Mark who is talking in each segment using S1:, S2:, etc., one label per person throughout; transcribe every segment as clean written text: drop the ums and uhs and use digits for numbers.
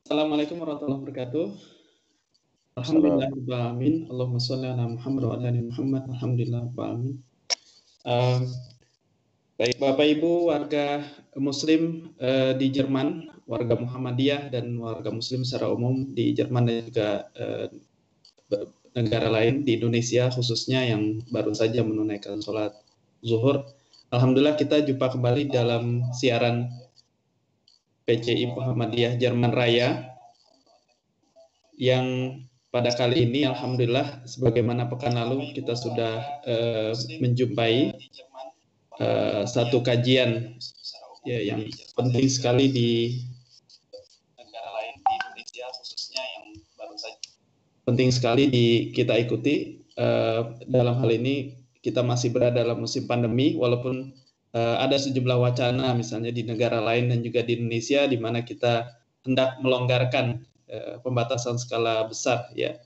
S1: Assalamualaikum warahmatullahi wabarakatuh.
S2: Salam.
S1: Alhamdulillahirabbil alamin. Allahumma shalli ala Muhammad wa ala ali Muhammad. Alhamdulillahirabbil alamin. Eee, Baik Bapak Ibu warga muslim di Jerman, warga Muhammadiyah dan warga muslim secara umum di Jerman dan juga negara lain di Indonesia khususnya yang baru saja menunaikan sholat zuhur. Alhamdulillah kita jumpa kembali dalam siaran PCI Muhammadiyah Jerman Raya yang pada kali ini alhamdulillah sebagaimana pekan lalu kita sudah menjumpai satu kajian ya yang penting sekali di negara lain di Indonesia khususnya yang baru saja penting sekali kita ikuti. Dalam hal ini kita masih berada dalam musim pandemi walaupun ada sejumlah wacana misalnya di negara lain dan juga di Indonesia di mana kita hendak melonggarkan pembatasan skala besar ya,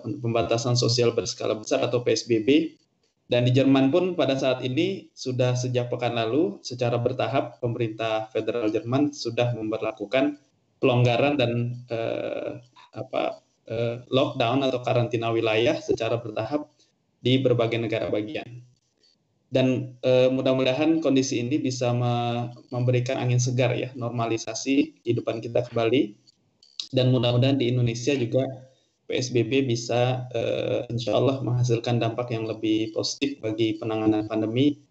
S1: pembatasan sosial berskala besar atau PSBB. Dan di Jerman pun pada saat ini sudah sejak pekan lalu secara bertahap pemerintah federal Jerman sudah memberlakukan pelonggaran dan lockdown atau karantina wilayah secara bertahap di berbagai negara bagian. Dan mudah-mudahan kondisi ini bisa memberikan angin segar ya, normalisasi kehidupan kita kembali. Dan mudah-mudahan di Indonesia juga PSBB bisa insya Allah menghasilkan dampak yang lebih positif bagi penanganan pandemi.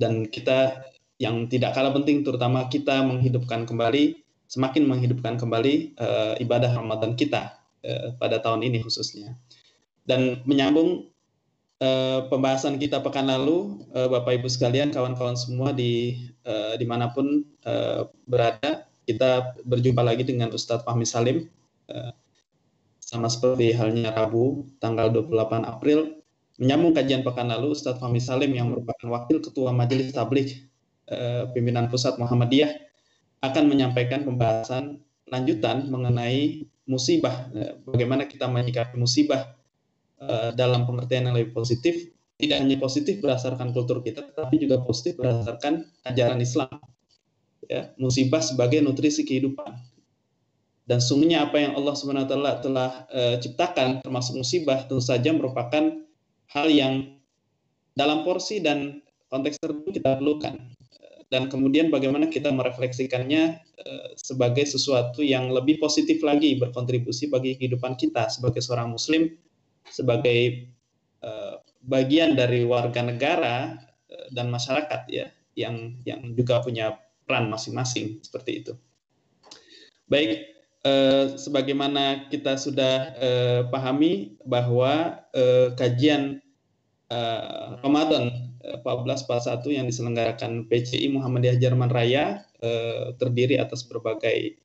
S1: Dan kita yang tidak kalah penting terutama kita semakin menghidupkan kembali ibadah Ramadan kita pada tahun ini khususnya. Dan menyambung pembahasan kita pekan lalu, Bapak Ibu sekalian, kawan-kawan semua dimanapun berada, kita berjumpa lagi dengan Ustadz Fahmi Salim, sama seperti halnya Rabu, tanggal 28 April, menyambung kajian pekan lalu, Ustadz Fahmi Salim yang merupakan Wakil Ketua Majelis Tabligh Pimpinan Pusat Muhammadiyah akan menyampaikan pembahasan lanjutan mengenai musibah, bagaimana kita menyikapi musibah dalam pengertian yang lebih positif, tidak hanya positif berdasarkan kultur kita, tapi juga positif berdasarkan ajaran Islam. Ya, musibah sebagai nutrisi kehidupan. Dan sungguhnya apa yang Allah SWT telah ciptakan termasuk musibah tentu saja merupakan hal yang dalam porsi dan konteks tertentu kita perlukan. Dan kemudian bagaimana kita merefleksikannya sebagai sesuatu yang lebih positif lagi berkontribusi bagi kehidupan kita sebagai seorang muslim, sebagai bagian dari warga negara dan masyarakat ya yang juga punya peran masing-masing seperti itu. Baik, sebagaimana kita sudah pahami bahwa kajian Ramadan 1441 yang diselenggarakan PCI Muhammadiyah Jerman Raya terdiri atas berbagai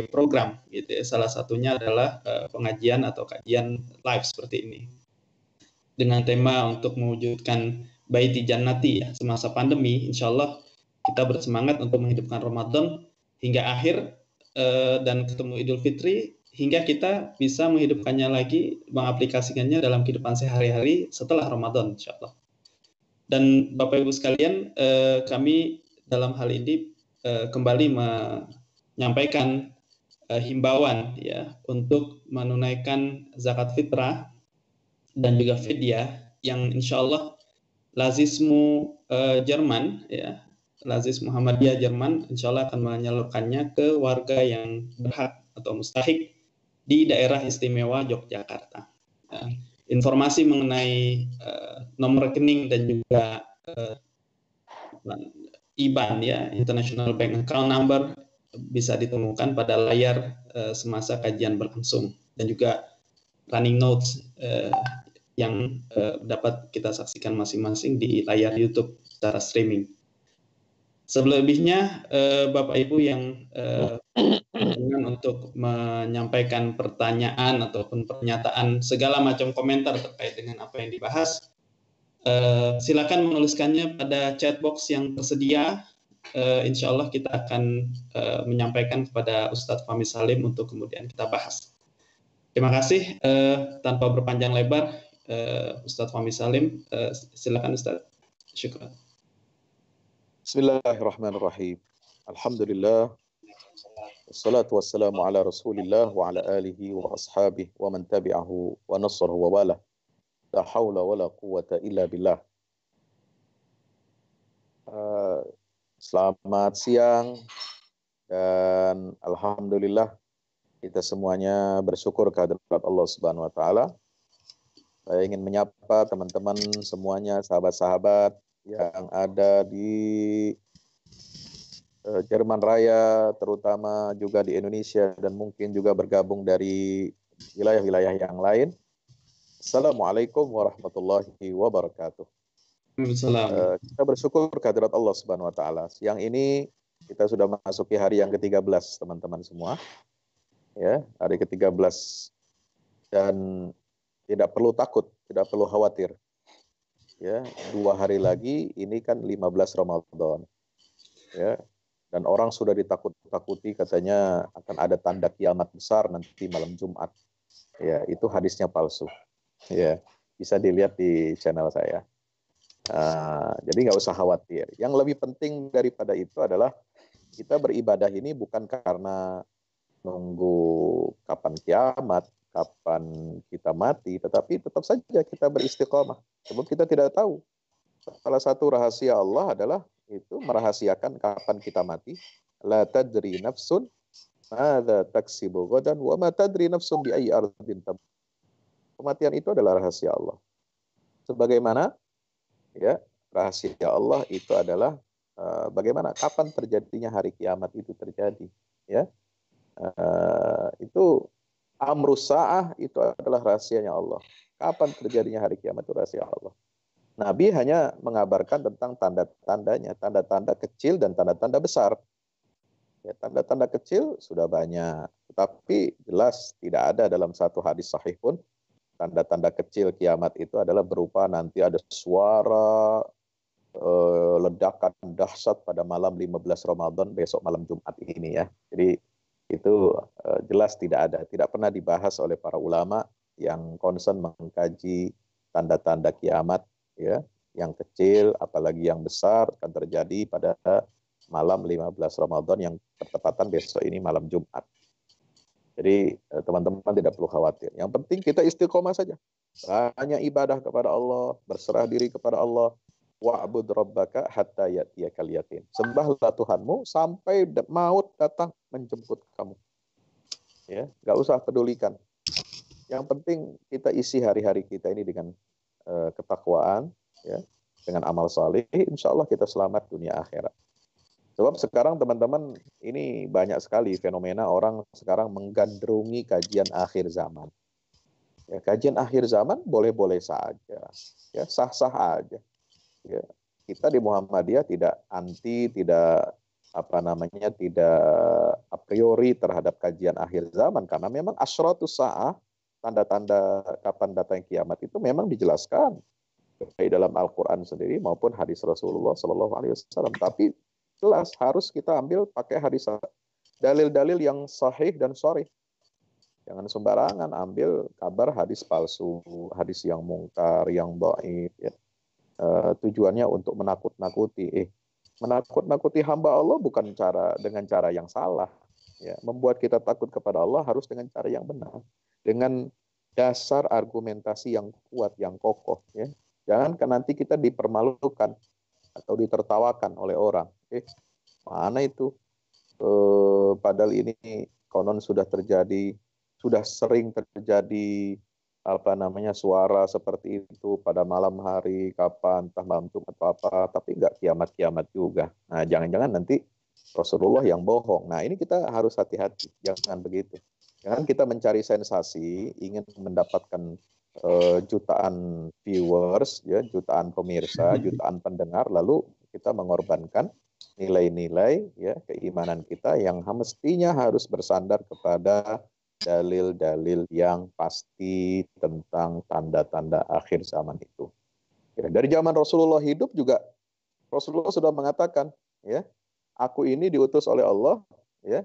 S1: program gitu ya. Salah satunya adalah pengajian atau kajian live seperti ini dengan tema untuk mewujudkan baiti jannati ya semasa pandemi. Insya Allah kita bersemangat untuk menghidupkan Ramadan hingga akhir dan ketemu Idul Fitri hingga kita bisa menghidupkannya lagi, mengaplikasikannya dalam kehidupan sehari-hari setelah Ramadan insya Allah. Dan Bapak Ibu sekalian, kami dalam hal ini kembali menyampaikan himbauan ya untuk menunaikan zakat fitrah dan juga fidyah yang insya Allah Lazismu Jerman ya, Lazis Muhammadiyah Jerman insya Allah akan menyalurkannya ke warga yang berhak atau mustahik di daerah istimewa Yogyakarta. Informasi mengenai nomor rekening dan juga IBAN ya, International Bank Account Number bisa ditemukan pada layar semasa kajian berlangsung dan juga running notes yang dapat kita saksikan masing-masing di layar YouTube secara streaming. Selebihnya Bapak Ibu yang untuk menyampaikan pertanyaan ataupun pernyataan segala macam komentar terkait dengan apa yang dibahas, silakan menuliskannya pada chat box yang tersedia. Insya Allah kita akan menyampaikan kepada Ustadz Fahmi Salim untuk kemudian kita bahas. Terima kasih. Tanpa berpanjang lebar, Ustadz Fahmi Salim, silakan Ustadz. Syukran.
S2: Bismillahirrahmanirrahim. Alhamdulillah. Wassalatu wassalamu ala Rasulillah wa ala alihi wa ashabihi wa man tabi'ahu wa nasrahu wa wala. La haula wa la quwata illa billah. Selamat siang dan alhamdulillah kita semuanya bersyukur kehadirat Allah Subhanahu wa taala. Saya ingin menyapa teman-teman semuanya, sahabat-sahabat yang ada di Jerman Raya, terutama juga di Indonesia dan mungkin juga bergabung dari wilayah-wilayah yang lain. Assalamualaikum warahmatullahi wabarakatuh.
S1: Waalaikumsalam.
S2: Kita bersyukur kehadirat Allah Subhanahu wa taala. Siang ini kita sudah memasuki hari yang ke-13, teman-teman semua. Ya, hari ke-13. Dan tidak perlu takut, tidak perlu khawatir. Ya, 2 hari lagi ini kan 15 Ramadan. Ya. Dan orang sudah ditakut-takuti katanya akan ada tanda kiamat besar nanti malam Jumat. Ya, itu hadisnya palsu. Ya, bisa dilihat di channel saya. Jadi nggak usah khawatir. Yang lebih penting daripada itu adalah kita beribadah ini bukan karena nunggu kapan kiamat, kapan kita mati, tetapi tetap saja kita beristiqomah. Sebab kita tidak tahu. Salah satu rahasia Allah adalah itu merahasiakan kapan kita mati. La tadri nafsun madza taksibu ghadan wa ma tadri nafsun bi ayyi ardin tamut. Kematian itu adalah rahasia Allah. Sebagaimana ya rahasia Allah itu adalah bagaimana kapan terjadinya hari kiamat itu terjadi, ya. Itu amrus sa'ah itu adalah rahasianya Allah. Kapan terjadinya hari kiamat itu rahasia Allah. Nabi hanya mengabarkan tentang tanda-tandanya, tanda-tanda kecil dan tanda-tanda besar. Ya, tanda-tanda kecil sudah banyak, tetapi jelas tidak ada dalam satu hadis sahih pun tanda-tanda kecil kiamat itu adalah berupa nanti ada suara ledakan dahsyat pada malam 15 Ramadan besok malam Jumat ini ya. Jadi itu jelas tidak ada, tidak pernah dibahas oleh para ulama yang concern mengkaji tanda-tanda kiamat. Ya, yang kecil apalagi yang besar akan terjadi pada malam 15 Ramadan yang bertepatan besok ini malam Jumat. Jadi teman-teman tidak perlu khawatir. Yang penting kita istiqomah saja. Banyak ibadah kepada Allah, berserah diri kepada Allah. Wa'bud rabbaka hatta ya'tiyakal yaqin. Sembahlah Tuhanmu sampai maut datang menjemput kamu. Ya, enggak usah pedulikan. Yang penting kita isi hari-hari kita ini dengan ketakwaan, ya, dengan amal saleh, insya Allah kita selamat dunia akhirat. Sebab sekarang teman-teman ini banyak sekali fenomena orang sekarang menggandrungi kajian akhir zaman. Ya, kajian akhir zaman boleh-boleh saja, ya, sah-sah aja. Ya, kita di Muhammadiyah tidak anti, tidak tidak a priori terhadap kajian akhir zaman karena memang asyratus sa'ah, tanda-tanda kapan datang kiamat itu memang dijelaskan baik dalam Al-Quran sendiri maupun hadis Rasulullah Shallallahu Alaihi Wasallam. Tapi jelas harus kita ambil pakai hadis, dalil-dalil yang sahih dan sharih. Jangan sembarangan ambil kabar hadis palsu, hadis yang mungkar, yang dhaif. Ya. Tujuannya untuk menakut-nakuti. Menakut-nakuti hamba Allah bukan dengan cara yang salah. Ya. Membuat kita takut kepada Allah harus dengan cara yang benar. Dengan dasar argumentasi yang kuat, yang kokoh. Ya. Jangan nanti kita dipermalukan atau ditertawakan oleh orang. Mana itu? Padahal ini konon sudah terjadi, sudah sering terjadi suara seperti itu pada malam hari, kapan, entah malam Jumat atau apa, tapi nggak kiamat-kiamat juga. Nah, jangan-jangan nanti Rasulullah yang bohong. Nah, ini kita harus hati-hati, jangan begitu. Jangan kita mencari sensasi, ingin mendapatkan jutaan viewers, ya, jutaan pemirsa, jutaan pendengar, lalu kita mengorbankan nilai-nilai, ya, keimanan kita yang mestinya harus bersandar kepada dalil-dalil yang pasti tentang tanda-tanda akhir zaman itu. Ya, dari zaman Rasulullah hidup juga Rasulullah sudah mengatakan, ya, aku ini diutus oleh Allah, ya,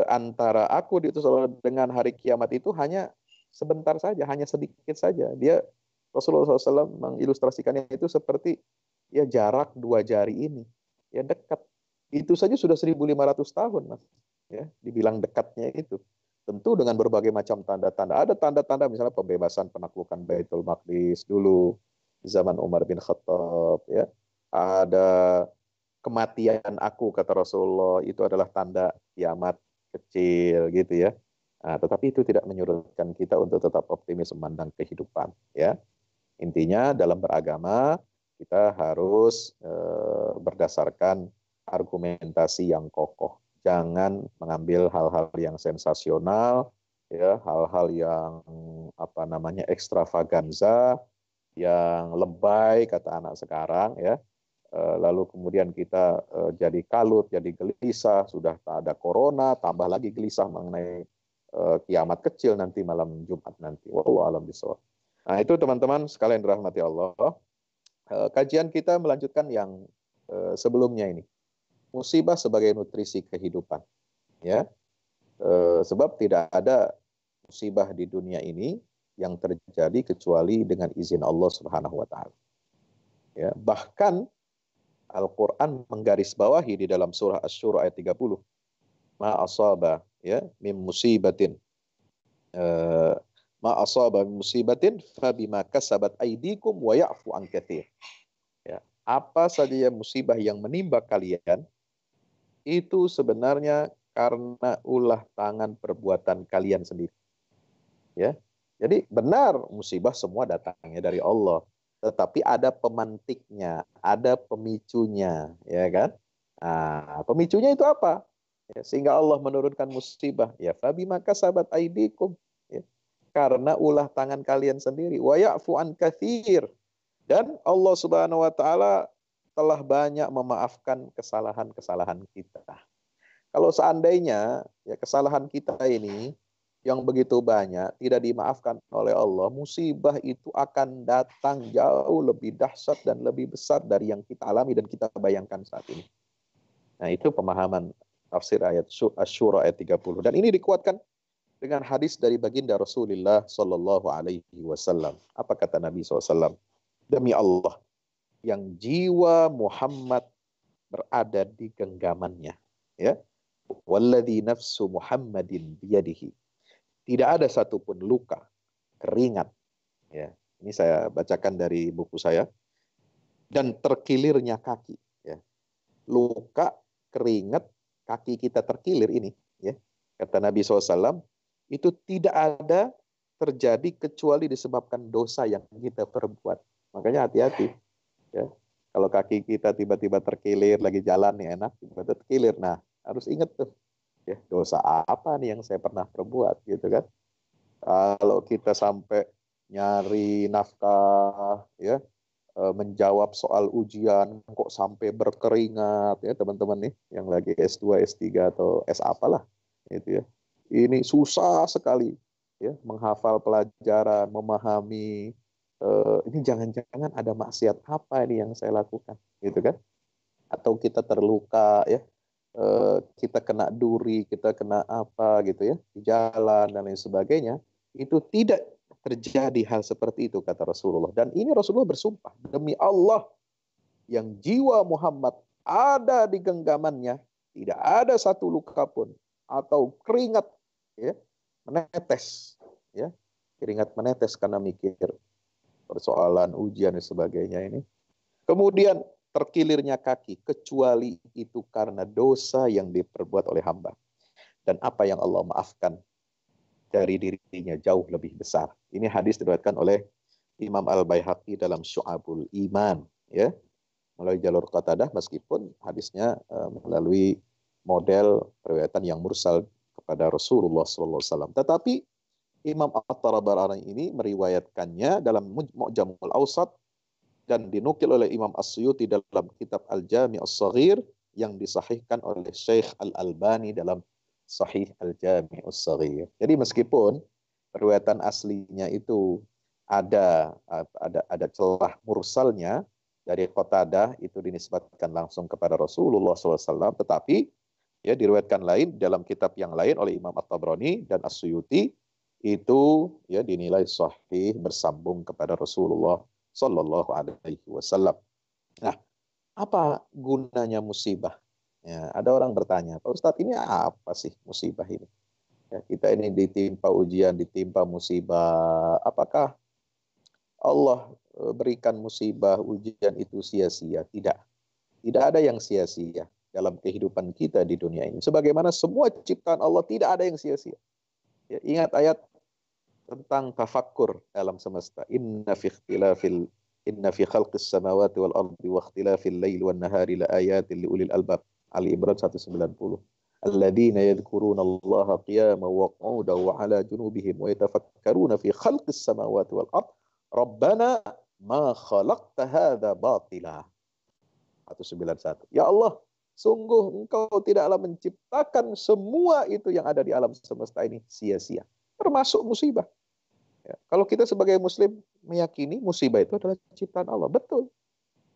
S2: antara aku diutus oleh dengan hari kiamat itu hanya sebentar saja, hanya sedikit saja. Rasulullah SAW mengilustrasikannya itu seperti ya jarak 2 jari ini, ya dekat. Itu saja sudah 1.500 tahun, Mas. ya, dibilang dekatnya itu. Tentu dengan berbagai macam tanda-tanda. Ada tanda-tanda misalnya pembebasan penaklukan Baitul Maqdis dulu di zaman Umar bin Khattab, ya. Ada kematian aku kata Rasulullah, itu adalah tanda kiamat kecil gitu ya. Nah, tetapi itu tidak menyurutkan kita untuk tetap optimis memandang kehidupan, ya. Intinya dalam beragama kita harus berdasarkan argumentasi yang kokoh. Jangan mengambil hal-hal yang sensasional, ya, hal-hal yang apa namanya ekstravaganza, yang lebay kata anak sekarang, ya. Lalu kemudian kita jadi kalut, jadi gelisah, sudah tak ada corona, tambah lagi gelisah mengenai kiamat kecil nanti malam Jumat nanti. Wallahu a'lam bishawab. Nah, itu teman-teman sekalian dirahmati Allah. Kajian kita melanjutkan yang sebelumnya ini. Musibah sebagai nutrisi kehidupan, ya. Sebab tidak ada musibah di dunia ini yang terjadi kecuali dengan izin Allah Subhanahu wa taala. Ya, bahkan Al-Qur'an menggarisbawahi di dalam surah Asy-Syura ayat 30. Ma asaba, ya, min musibatin. Ma asaba min musibatin fabima kasabat aydikum wa ya'fu an katsir. Ya, apa saja yang musibah yang menimpa kalian itu sebenarnya karena ulah tangan perbuatan kalian sendiri. Ya. Jadi benar musibah semua datangnya dari Allah, tetapi ada pemantiknya, ada pemicunya, ya kan? Nah, pemicunya itu apa? Ya, sehingga Allah menurunkan musibah, ya fabima kasabat aidikum, ya, karena ulah tangan kalian sendiri, wa ya'fu an katsir, dan Allah Subhanahu wa taala telah banyak memaafkan kesalahan-kesalahan kita. Kalau seandainya ya kesalahan kita ini yang begitu banyak tidak dimaafkan oleh Allah, musibah itu akan datang jauh lebih dahsyat dan lebih besar dari yang kita alami dan kita bayangkan saat ini. Nah, itu pemahaman tafsir ayat Asy-Syura ayat 30. Dan ini dikuatkan dengan hadis dari baginda Rasulullah Shallallahu Alaihi Wasallam. Apa kata Nabi SAW? Demi Allah, yang jiwa Muhammad berada di genggamannya, ya. Walladzi nafsu Muhammadin biyadihi. Tidak ada satupun luka, keringat, ya. Ini saya bacakan dari buku saya. Dan terkilirnya kaki, ya. Luka, keringat, kaki kita terkilir ini, ya. Kata Nabi SAW, itu tidak ada terjadi kecuali disebabkan dosa yang kita perbuat. Makanya hati-hati, ya. Kalau kaki kita tiba-tiba terkilir, lagi jalan nih enak, tiba-tiba terkilir. Nah, harus ingat tuh, ya, dosa apa nih yang saya pernah perbuat, gitu kan? Kalau kita sampai nyari nafkah, ya, menjawab soal ujian kok sampai berkeringat, ya teman-teman nih yang lagi S2, S3 atau S apalah, gitu ya. Ini susah sekali, ya, menghafal pelajaran, memahami. Ini jangan-jangan ada maksiat apa ini yang saya lakukan, gitu kan? Atau kita terluka, ya, kita kena duri, kita kena apa gitu ya di jalan dan lain sebagainya, itu tidak terjadi hal seperti itu kata Rasulullah. Dan ini Rasulullah bersumpah, demi Allah yang jiwa Muhammad ada di genggamannya, tidak ada satu luka pun atau keringat, ya, menetes, ya, keringat menetes karena mikir persoalan ujian dan sebagainya ini. Kemudian terkilirnya kaki, kecuali itu karena dosa yang diperbuat oleh hamba. Dan apa yang Allah maafkan dari dirinya jauh lebih besar. Ini hadis diriwayatkan oleh Imam Al-Baihaqi dalam Syu'abul Iman, ya, melalui jalur Qatadah, meskipun hadisnya melalui model riwayatan yang mursal kepada Rasulullah SAW. Tetapi Imam At-Tabarani ini meriwayatkannya dalam Mu'jamul Awsat dan dinukil oleh Imam As-Suyuti dalam kitab Al-Jami' As-Saghir yang disahihkan oleh Syekh Al-Albani dalam Sahih Al-Jami' As-Saghir. Jadi meskipun riwayatan aslinya itu ada celah mursalnya dari Qatadah, itu dinisbatkan langsung kepada Rasulullah SAW, tetapi ya diriwayatkan lain dalam kitab yang lain oleh Imam At-Tabrani dan As-Suyuti, itu ya dinilai sahih bersambung kepada Rasulullah Sallallahu Alaihi Wasallam. Nah, apa gunanya musibah? Ya, ada orang bertanya, Pak Ustadz, ini apa sih musibah ini? Ya, kita ini ditimpa ujian, ditimpa musibah. Apakah Allah berikan musibah, ujian itu sia-sia? Tidak. Tidak ada yang sia-sia dalam kehidupan kita di dunia ini. Sebagaimana semua ciptaan Allah tidak ada yang sia-sia. Ya, ingat ayat tentang tafakkur dalam semesta. Inna fi khalqis samawati wal ardi wa ikhtilafil laili wan nahari la ayatin li ulil albab. Ali Imran 190. Alladzina yadhkuruna Allah qiyaman wa qu'udan wa 'ala junubihim wa yatafakkaruna fi khalqis samawati wal ard. Rabbana ma khalaqta hadza batila. 191. Ya Allah, sungguh Engkau tidaklah menciptakan semua itu yang ada di alam semesta ini sia-sia. Termasuk musibah. Ya, kalau kita sebagai muslim meyakini musibah itu adalah ciptaan Allah. Betul.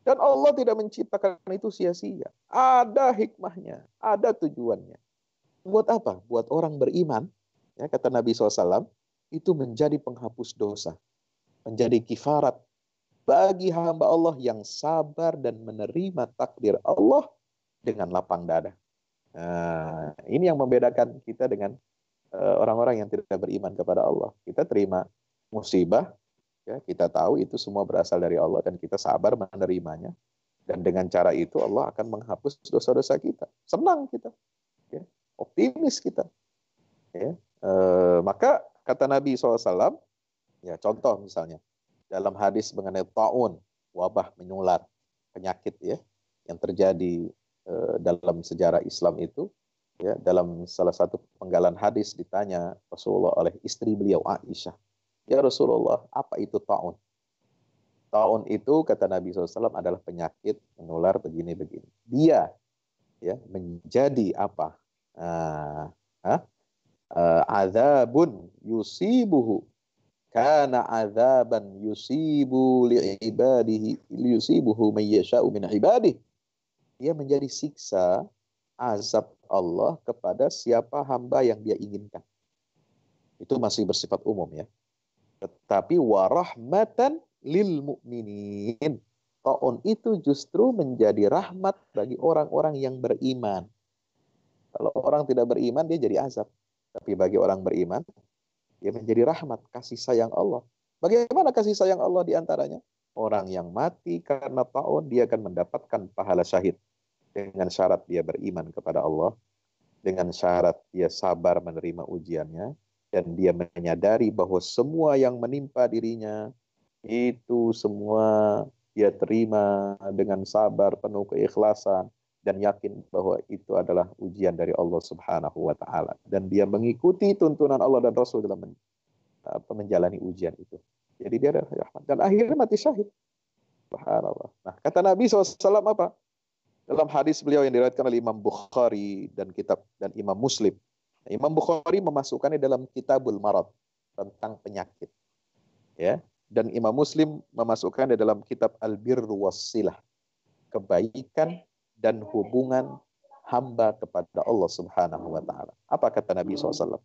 S2: Dan Allah tidak menciptakan itu sia-sia. Ada hikmahnya. Ada tujuannya. Buat apa? Buat orang beriman. Ya, kata Nabi SAW, itu menjadi penghapus dosa. Menjadi kifarat bagi hamba Allah yang sabar dan menerima takdir Allah dengan lapang dada. Nah, ini yang membedakan kita dengan orang-orang yang tidak beriman kepada Allah. Kita terima musibah, ya, kita tahu itu semua berasal dari Allah dan kita sabar menerimanya. Dan dengan cara itu Allah akan menghapus dosa-dosa kita. Senang kita, ya, optimis kita. Ya. Maka kata Nabi SAW, ya, contoh misalnya dalam hadis mengenai ta'un, wabah menular, penyakit ya yang terjadi dalam sejarah Islam itu, ya, dalam salah satu penggalan hadis ditanya Rasulullah oleh istri beliau Aisyah, ya Rasulullah, apa itu ta'un? Ta'un itu kata Nabi SAW adalah penyakit menular begini-begini. Dia ya menjadi apa? Azabun yusibuhu kana azaban yusibu li'ibadihi yusibuhu man yasha'u min ibadihi. Dia menjadi siksa azab Allah kepada siapa hamba yang dia inginkan. Itu masih bersifat umum ya. Tetapi warahmatan lil mu'minin. Ta'un itu justru menjadi rahmat bagi orang-orang yang beriman. Kalau orang tidak beriman dia jadi azab. Tapi bagi orang beriman dia menjadi rahmat, kasih sayang Allah. Bagaimana kasih sayang Allah diantaranya? Orang yang mati karena ta'un dia akan mendapatkan pahala syahid. Dengan syarat dia beriman kepada Allah. Dengan syarat dia sabar menerima ujiannya. Dan dia menyadari bahwa semua yang menimpa dirinya itu semua dia terima dengan sabar, penuh keikhlasan, dan yakin bahwa itu adalah ujian dari Allah Subhanahu wa Ta'ala. Dan dia mengikuti tuntunan Allah dan Rasul dalam menjalani ujian itu. Jadi dia adalah rahmat. Dan akhirnya mati syahid. Subhanallah. Nah, kata Nabi SAW apa? Dalam hadis beliau yang diriwayatkan oleh Imam Bukhari dan Imam Muslim. Imam Bukhari memasukkannya dalam Kitabul Marad tentang penyakit. Ya. Dan Imam Muslim memasukkannya dalam kitab Al-Birru Was-Silah. Kebaikan dan hubungan hamba kepada Allah Subhanahu wa Ta'ala. Apa kata Nabi SAW?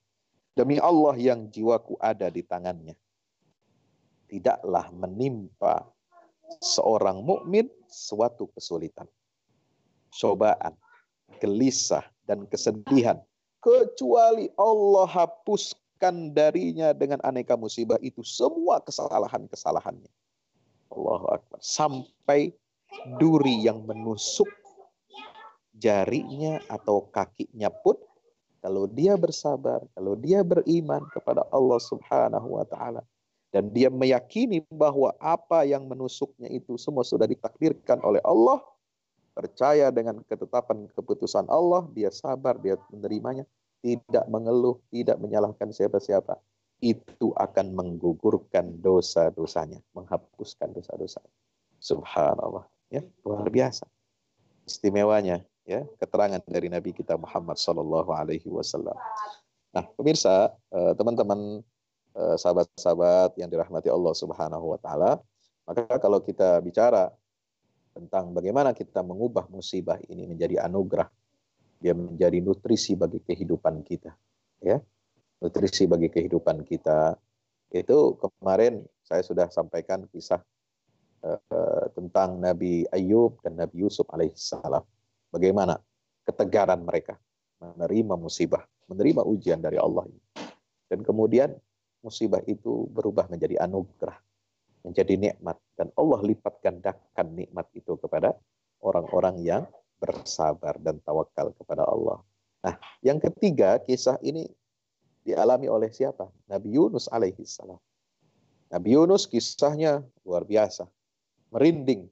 S2: Demi Allah yang jiwaku ada di tangannya, tidaklah menimpa seorang mukmin suatu kesulitan, cobaan, gelisah, dan kesedihan, kecuali Allah hapuskan darinya dengan aneka musibah itu semua kesalahan-kesalahannya. Allahu Akbar. Sampai duri yang menusuk jarinya atau kakinya pun, kalau dia bersabar, kalau dia beriman kepada Allah Subhanahu wa Ta'ala, dan dia meyakini bahwa apa yang menusuknya itu semua sudah ditakdirkan oleh Allah, percaya dengan ketetapan keputusan Allah, dia sabar, dia menerimanya, tidak mengeluh, tidak menyalahkan siapa-siapa, itu akan menggugurkan dosa-dosanya, menghapuskan dosa-dosa. Subhanallah, ya, luar biasa istimewanya ya keterangan dari Nabi kita Muhammad sallallahu alaihi wasallam. Nah, pemirsa, teman-teman, sahabat-sahabat yang dirahmati Allah Subhanahu wa Ta'ala, maka kalau kita bicara tentang bagaimana kita mengubah musibah ini menjadi anugerah, dia menjadi nutrisi bagi kehidupan kita, ya, nutrisi bagi kehidupan kita. Itu kemarin saya sudah sampaikan kisah tentang Nabi Ayub dan Nabi Yusuf alaihissalam. Bagaimana ketegaran mereka menerima musibah, menerima ujian dari Allah. Dan kemudian musibah itu berubah menjadi anugerah, menjadi nikmat. Dan Allah lipat gandakan nikmat itu kepada orang-orang yang bersabar dan tawakal kepada Allah. Nah, yang ketiga, kisah ini dialami oleh siapa? Nabi Yunus alaihi salam. Nabi Yunus kisahnya luar biasa, merinding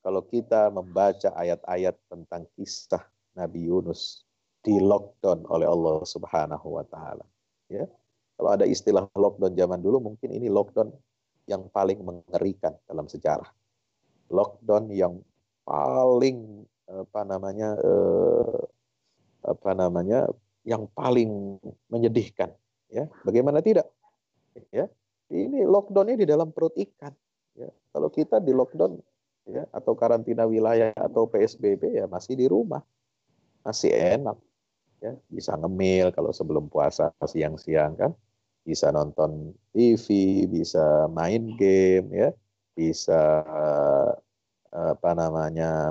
S2: kalau kita membaca ayat-ayat tentang kisah Nabi Yunus di lockdown oleh Allah Subhanahu wa taala. Ya. Kalau ada istilah lockdown zaman dulu, mungkin ini lockdown yang paling mengerikan dalam sejarah. Lockdown yang paling yang paling menyedihkan, ya. Bagaimana tidak? Ya. Ini lockdownnya di dalam perut ikan. Ya. Kalau kita di lockdown, ya, atau karantina wilayah atau PSBB, ya masih di rumah, masih enak, ya, bisa ngemil kalau sebelum puasa siang-siang kan, bisa nonton TV, bisa main game, ya, bisa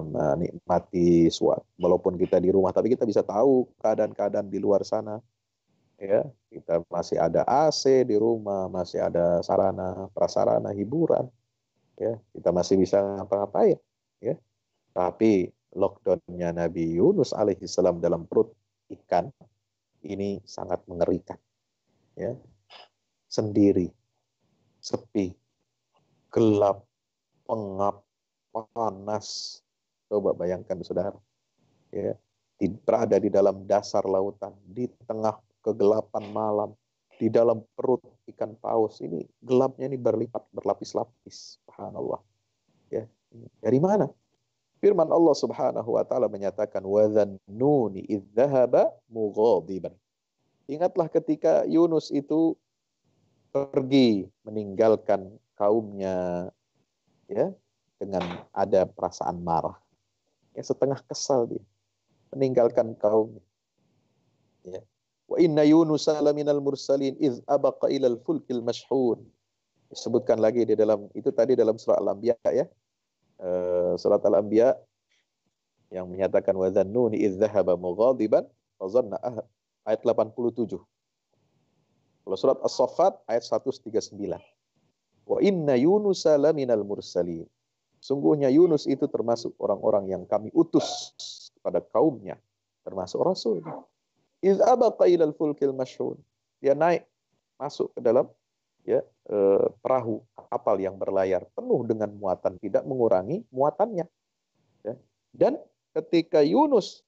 S2: menikmati suatu, walaupun kita di rumah tapi kita bisa tahu keadaan-keadaan di luar sana, ya. Kita masih ada AC di rumah, masih ada sarana prasarana hiburan, ya, kita masih bisa ngapa-ngapain, ya. Tapi lockdownnya Nabi Yunus alaihissalam dalam perut ikan ini sangat mengerikan, ya. Sendiri, sepi, gelap, pengap, panas. Coba bayangkan saudara, ya, berada di dalam dasar lautan, di tengah kegelapan malam, di dalam perut ikan paus. Ini gelapnya ini berlapis-lapis. Subhanallah. Ya. Dari mana? Firman Allah Subhanahu wa taala menyatakan wa dzannuni idz dzahaba mughadiban. Ingatlah ketika Yunus itu pergi meninggalkan kaumnya, ya, dengan ada perasaan marah. Ya, setengah kesal dia meninggalkan kaumnya. Ya. Wa inna Yunus laminal mursalin idz abaqa ilal fulkil mashhun. Disebutkan lagi di dalam itu tadi dalam surah Al-Anbiya, ya. Surat Al-Anbiya yang menyatakan wa dzannuni idz dzahaba mughadiban fa dhanna ayat 87. Kalau surat As-Saffat ayat 139. Wa inna Yunus laminal mursalin. Sungguhnya Yunus itu termasuk orang-orang yang kami utus kepada kaumnya, termasuk rasul. Idz abaqa ilal fulkil mashhun. Dia naik masuk ke dalam, ya, perahu kapal yang berlayar penuh dengan muatan, tidak mengurangi muatannya, ya. Dan ketika Yunus,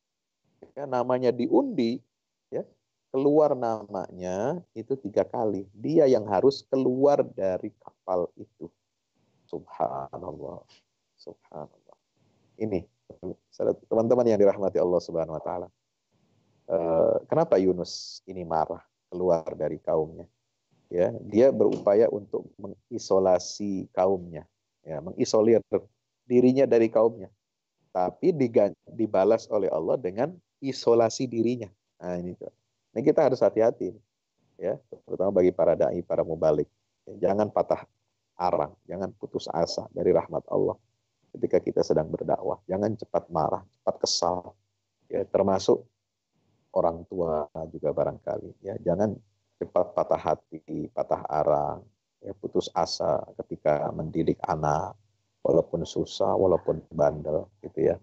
S2: ya, namanya diundi, ya, keluar namanya itu 3 kali. Dia yang harus keluar dari kapal itu. Subhanallah. Subhanallah. Ini teman-teman yang dirahmati Allah Subhanahu wa taala. Kenapa Yunus ini marah keluar dari kaumnya? Ya, dia berupaya untuk mengisolasi kaumnya, ya, mengisolir dirinya dari kaumnya, tapi dibalas oleh Allah dengan isolasi dirinya. Nah, ini kita harus hati-hati, ya, terutama bagi para dai, para mubalik. Ya, jangan patah arang, jangan putus asa dari rahmat Allah ketika kita sedang berdakwah. Jangan cepat marah, cepat kesal, ya, termasuk orang tua juga barangkali, ya. Jangan cepat patah hati, patah arang, ya, putus asa ketika mendidik anak, walaupun susah, walaupun bandel, gitu, ya.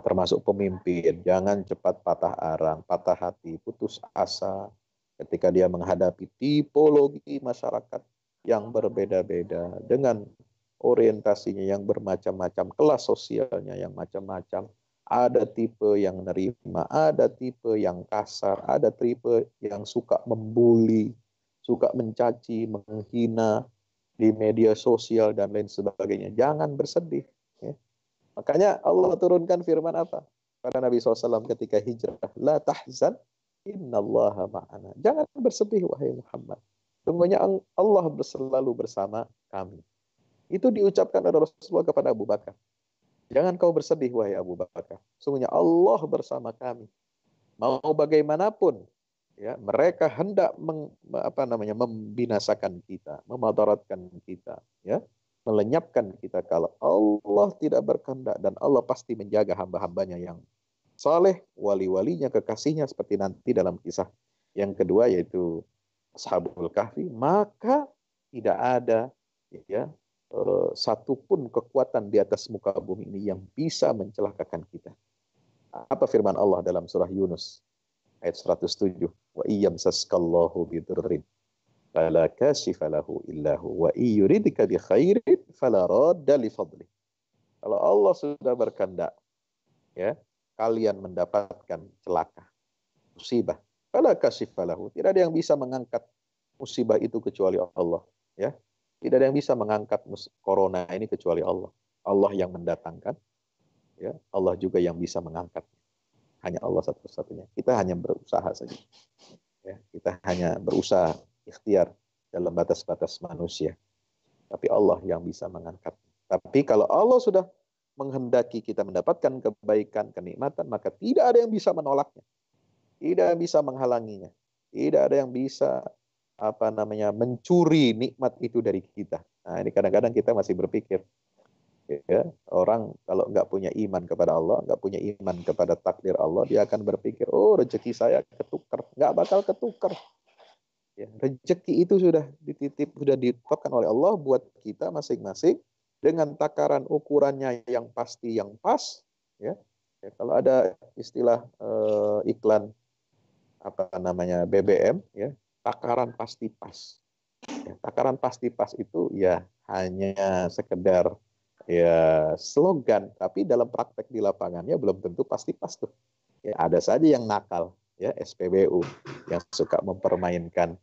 S2: Termasuk pemimpin, jangan cepat patah arang, patah hati, putus asa ketika dia menghadapi tipologi masyarakat yang berbeda-beda dengan orientasinya yang bermacam-macam, kelas sosialnya yang macam-macam. Ada tipe yang nerima, ada tipe yang kasar, ada tipe yang suka membuli, suka mencaci, menghina di media sosial dan lain sebagainya. Jangan bersedih, ya. Makanya Allah turunkan firman apa pada Nabi SAW ketika hijrah? La tahzan, innallaha ma'ana. Jangan bersedih wahai Muhammad. Sungguhnya Allah selalu bersama kami. Itu diucapkan oleh Rasulullah kepada Abu Bakar. Jangan kau bersedih wahai Abu Bakar. Sungguhnya Allah bersama kami. Mau bagaimanapun, ya, mereka hendak membinasakan kita, memadaratkan kita, ya, melenyapkan kita, kalau Allah tidak berkehendak, dan Allah pasti menjaga hamba-hambanya yang saleh, wali-walinya, kekasihnya seperti nanti dalam kisah yang kedua yaitu Ashabul Kahfi, maka tidak ada ya satupun kekuatan di atas muka bumi ini yang bisa mencelakakan kita. Apa firman Allah dalam surah Yunus ayat 107? Wa iyyamsaskallahu bidurrin fala kashifa lahu illa hu wa iyuridka bi khairin fala radda li fadli. Kalau Allah sudah berkehendak ya kalian mendapatkan celaka, musibah, fala kashifa lahu, tidak ada yang bisa mengangkat musibah itu kecuali Allah, ya. Tidak ada yang bisa mengangkat corona ini kecuali Allah. Allah yang mendatangkan, ya. Allah juga yang bisa mengangkat. Hanya Allah satu-satunya. Kita hanya berusaha saja. Ya, kita hanya berusaha ikhtiar dalam batas-batas manusia. Tapi Allah yang bisa mengangkat. Tapi kalau Allah sudah menghendaki kita mendapatkan kebaikan, kenikmatan, maka tidak ada yang bisa menolaknya. Tidak ada yang bisa menghalanginya. Tidak ada yang bisa mencuri nikmat itu dari kita. Nah, ini kadang-kadang kita masih berpikir, ya, orang kalau nggak punya iman kepada Allah, nggak punya iman kepada takdir Allah, dia akan berpikir, oh rezeki saya ketukar, nggak bakal ketukar. Ya, rezeki itu sudah ditetapkan oleh Allah buat kita masing-masing dengan takaran ukurannya yang pasti, yang pas. Ya, ya kalau ada istilah iklan BBM, ya. Takaran pasti pas. Ya, takaran pasti pas itu ya hanya sekedar ya slogan, tapi dalam praktek di lapangannya belum tentu pasti pas tuh. Ya, ada saja yang nakal, ya SPBU yang suka mempermainkan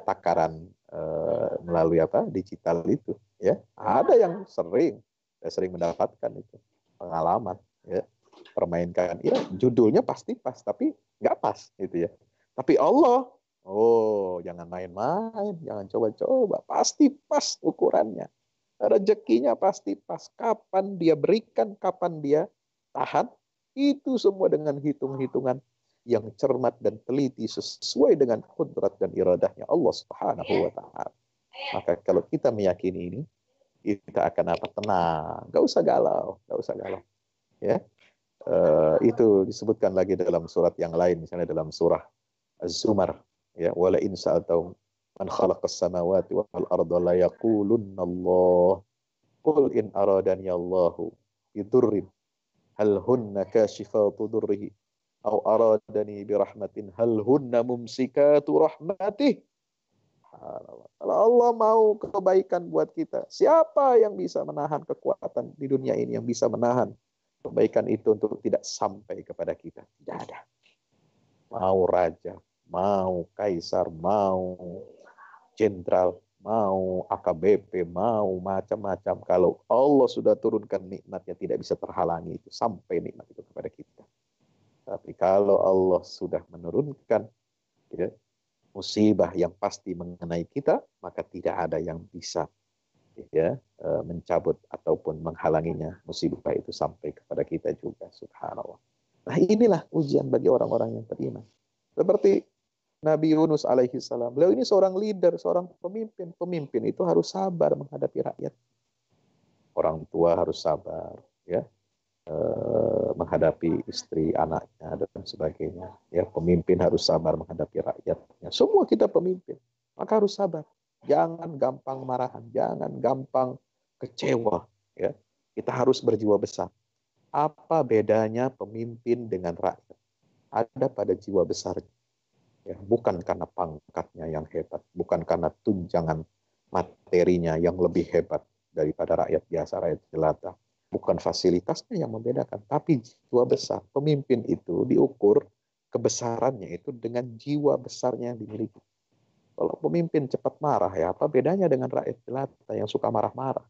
S2: takaran melalui digital itu. Ya, ada yang sering mendapatkan itu pengalaman, ya permainkan. Ya judulnya pasti pas, tapi nggak pas gitu ya. Tapi Allah, oh jangan main-main, jangan coba-coba, pasti pas ukurannya. Rezekinya pasti pas. Kapan dia berikan, kapan dia tahan, itu semua dengan hitung-hitungan yang cermat dan teliti sesuai dengan kudrat dan iradahnya Allah Subhanahu wa Ta'ala. Maka kalau kita meyakini ini, kita akan tenang, nggak usah galau, ya. Itu disebutkan lagi dalam surat yang lain, misalnya dalam surah Az-Zumar, ya, wala in sa'altahum man khalaqas samawati wal arda la yaqulunna Allah qul in aradani Allahu bidurrin hal hunna kashifatu durrihi aw aradani birahmatin hal hunna mumsikatu rahmatih. Kalau Allah mau kebaikan buat kita, siapa yang bisa menahan kekuatan di dunia ini, yang bisa menahan kebaikan itu untuk tidak sampai kepada kita? Tidak ada. Mau raja, mau kaisar, mau jenderal, mau AKBP, mau macam-macam. Kalau Allah sudah turunkan nikmatnya, tidak bisa terhalangi itu sampai nikmat itu kepada kita. Tapi kalau Allah sudah menurunkan ya, musibah yang pasti mengenai kita, maka tidak ada yang bisa ya mencabut ataupun menghalanginya musibah itu sampai kepada kita juga. Subhanallah. Nah inilah ujian bagi orang-orang yang beriman. Seperti Nabi Yunus alaihi salam. Beliau ini seorang leader, seorang pemimpin. Pemimpin itu harus sabar menghadapi rakyat. Orang tua harus sabar, ya, menghadapi istri, anaknya dan sebagainya. Ya, pemimpin harus sabar menghadapi rakyatnya. Semua kita pemimpin, maka harus sabar. Jangan gampang marahan, jangan gampang kecewa. Ya, kita harus berjiwa besar. Apa bedanya pemimpin dengan rakyat? Ada pada jiwa besarnya. Ya, bukan karena pangkatnya yang hebat, bukan karena tunjangan materinya yang lebih hebat daripada rakyat biasa, rakyat jelata. Bukan fasilitasnya yang membedakan, tapi jiwa besar. Pemimpin itu diukur kebesarannya itu dengan jiwa besarnya yang dimiliki. Kalau pemimpin cepat marah, ya apa bedanya dengan rakyat jelata yang suka marah-marah?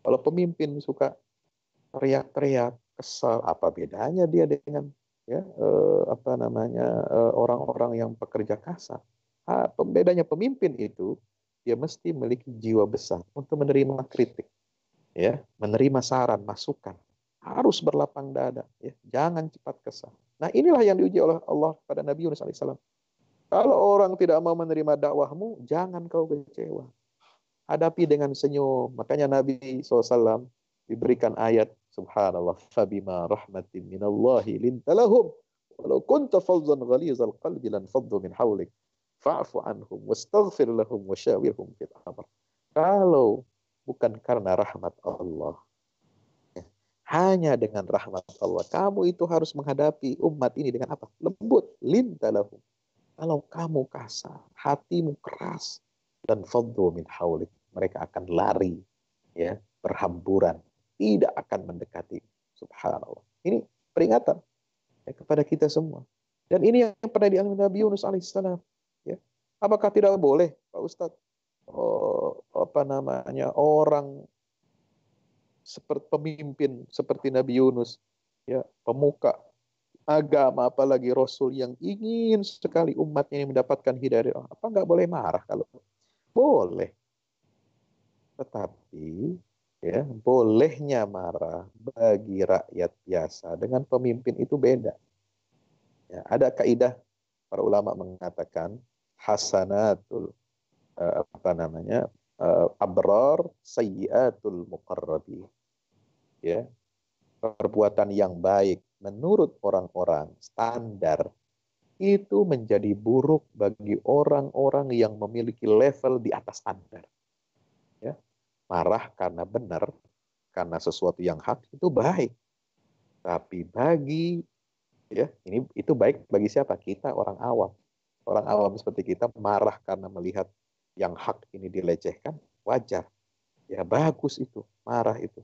S2: Kalau pemimpin suka teriak-teriak, kesal, apa bedanya dia dengan ya orang-orang yang pekerja kasar? Bedanya pemimpin itu dia mesti memiliki jiwa besar untuk menerima kritik, ya, menerima saran, masukan, harus berlapang dada, ya, jangan cepat kesal. Nah inilah yang diuji oleh Allah pada Nabi Yunus alaihissalam. Kalau orang tidak mau menerima dakwahmu, jangan kau kecewa. Hadapi dengan senyum. Makanya Nabi SAW diberikan ayat Subhanallah, fabima rahmatin minallahi lintalahum walau kunta faddan ghalizal qalbi lan faddu min hawlik fa'fu anhum wastaghfir lahum wasyawirhum fil amr. Kalau bukan karena rahmat Allah, hanya dengan rahmat Allah, kamu itu harus menghadapi umat ini dengan apa? Lembut, lintalahum. Kalau kamu kasar, hatimu keras, dan faddu min hawlik, mereka akan lari, ya, berhamburan, tidak akan mendekati. Subhanallah. Ini peringatan ya, kepada kita semua. Dan ini yang pernah dialami Nabi Yunus alaihissalam. Ya. Apakah tidak boleh, Pak Ustadz, orang seperti pemimpin seperti Nabi Yunus, ya, pemuka agama, apalagi Rasul yang ingin sekali umatnya ini mendapatkan hidayah, apa nggak boleh marah? Kalau boleh, tetapi ya, bolehnya marah bagi rakyat biasa dengan pemimpin itu beda. Ya, ada kaidah para ulama mengatakan hasanatul abrar sayyiatul muqarrabin. Ya, perbuatan yang baik menurut orang-orang standar itu menjadi buruk bagi orang-orang yang memiliki level di atas standar. Ya, marah karena benar, karena sesuatu yang hak itu baik. Tapi bagi itu baik bagi siapa? Kita orang awam. Orang awam seperti kita marah karena melihat yang hak ini dilecehkan, wajar. Ya bagus itu, marah itu.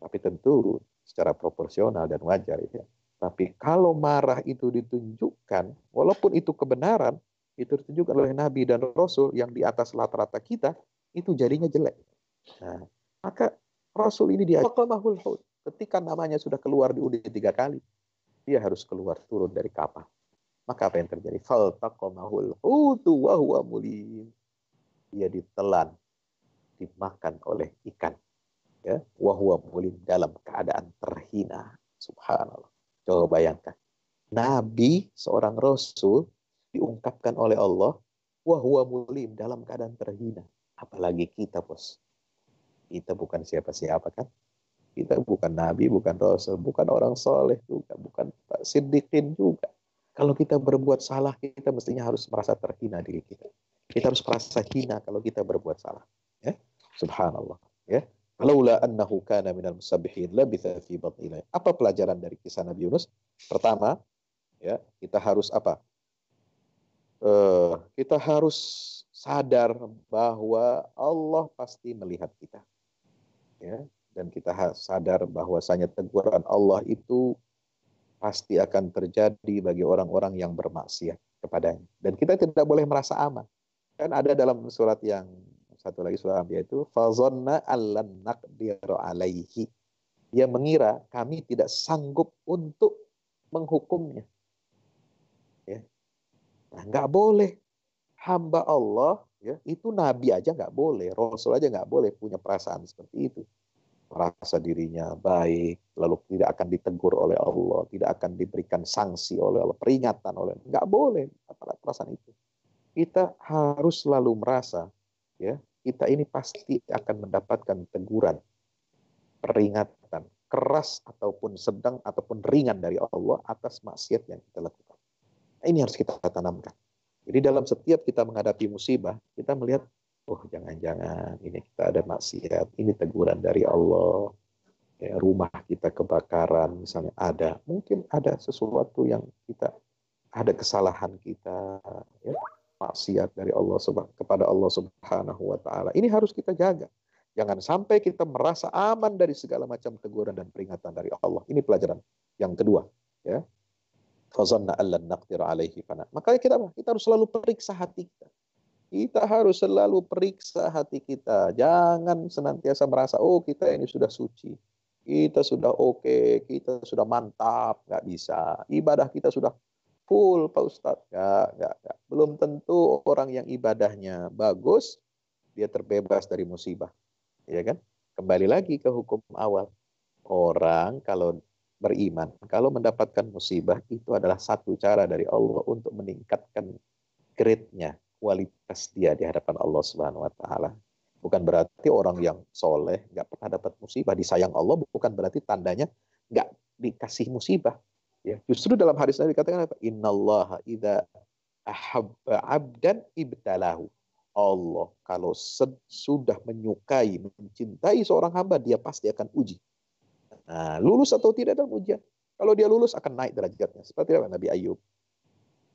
S2: Tapi tentu secara proporsional dan wajar ya. Tapi kalau marah itu ditunjukkan, walaupun itu kebenaran, itu ditunjukkan oleh Nabi dan Rasul yang di atas rata-rata kita, itu jadinya jelek. Nah, maka Rasul ini diaqamahul haud. Ketika namanya sudah keluar di UD 3 kali, dia harus keluar turun dari kapal. Maka apa yang terjadi? Faltaqamahul hutu wa huwa mulim. Dia ditelan, dimakan oleh ikan. Ya, wa huwa mulim, dalam keadaan terhina. Subhanallah. Coba bayangkan. Nabi, seorang Rasul, diungkapkan oleh Allah, wa huwa mulim, dalam keadaan terhina. Apalagi kita, bos. Kita bukan siapa-siapa kan? Kita bukan Nabi, bukan Rasul, bukan orang soleh juga, bukan Pak Siddiqin juga. Kalau kita berbuat salah, kita mestinya harus merasa terhina diri kita. Kita harus merasa hina kalau kita berbuat salah. Ya? Subhanallah. Ya. Laula annahu kana minal musabbihin labitha fi batni. Apa pelajaran dari kisah Nabi Yunus? Pertama, ya, kita harus apa? Kita harus sadar bahwa Allah pasti melihat kita. Ya, dan kita sadar bahwasanya teguran Allah itu pasti akan terjadi bagi orang-orang yang bermaksiat kepadanya. Dan kita tidak boleh merasa aman. Kan ada dalam surat yang satu lagi, surat Anbiya itu, fazonna allan naqdiru alaihi. Dia mengira kami tidak sanggup untuk menghukumnya. Ya. Nah, nggak boleh. Hamba Allah, ya, itu Nabi aja nggak boleh, Rasul aja nggak boleh punya perasaan seperti itu. Merasa dirinya baik, lalu tidak akan ditegur oleh Allah, tidak akan diberikan sanksi oleh Allah, peringatan oleh Allah. Nggak boleh perasaan itu. Kita harus selalu merasa, ya, kita ini pasti akan mendapatkan teguran, peringatan, keras ataupun sedang ataupun ringan dari Allah atas maksiat yang kita lakukan. Nah, ini harus kita tanamkan. Jadi dalam setiap kita menghadapi musibah, kita melihat, oh jangan-jangan ini kita ada maksiat, ini teguran dari Allah. Ya, rumah kita kebakaran misalnya ada, mungkin ada sesuatu yang kita, ada kesalahan kita, ya, maksiat dari Allah kepada Allah Subhanahu wa taala. Ini harus kita jaga. Jangan sampai kita merasa aman dari segala macam teguran dan peringatan dari Allah. Ini pelajaran yang kedua, ya. Fazanna allan naqdir alaihi fana. Maka kita harus selalu periksa hati kita. Kita harus selalu periksa hati kita. Jangan senantiasa merasa, oh kita ini sudah suci, kita sudah oke, kita sudah mantap. Nggak bisa. Ibadah kita sudah full, Pak Ustadz. Nggak. Belum tentu orang yang ibadahnya bagus, dia terbebas dari musibah. Ya kan? Kembali lagi ke hukum awal. Orang kalau beriman, kalau mendapatkan musibah, itu adalah satu cara dari Allah untuk meningkatkan grade-nya, kualitas dia di hadapan Allah Subhanahu wa taala. Bukan berarti orang yang soleh nggak pernah dapat musibah, disayang Allah, bukan berarti tandanya nggak dikasih musibah. Ya, justru dalam hadis Nabi dikatakan apa? Innallaha idza ahabba abdan ibtalahu. Allah kalau sudah menyukai, mencintai seorang hamba, dia pasti akan uji. Nah, lulus atau tidak dalam ujian. Kalau dia lulus akan naik derajatnya. Seperti apa? Nabi Ayub,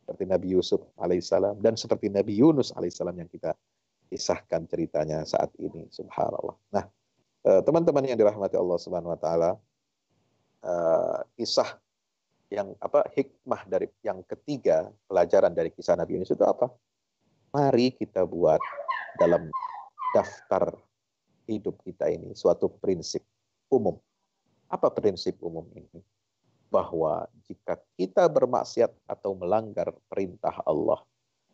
S2: seperti Nabi Yusuf alaihissalam, dan seperti Nabi Yunus alaihissalam yang kita kisahkan ceritanya saat ini. Subhanallah. Nah, teman-teman yang dirahmati Allah Subhanahu Wa Taala, kisah yang hikmah dari yang ketiga, pelajaran dari kisah Nabi Yunus itu apa? Mari kita buat dalam daftar hidup kita ini suatu prinsip umum. Apa prinsip umum ini? Bahwa jika kita bermaksiat atau melanggar perintah Allah,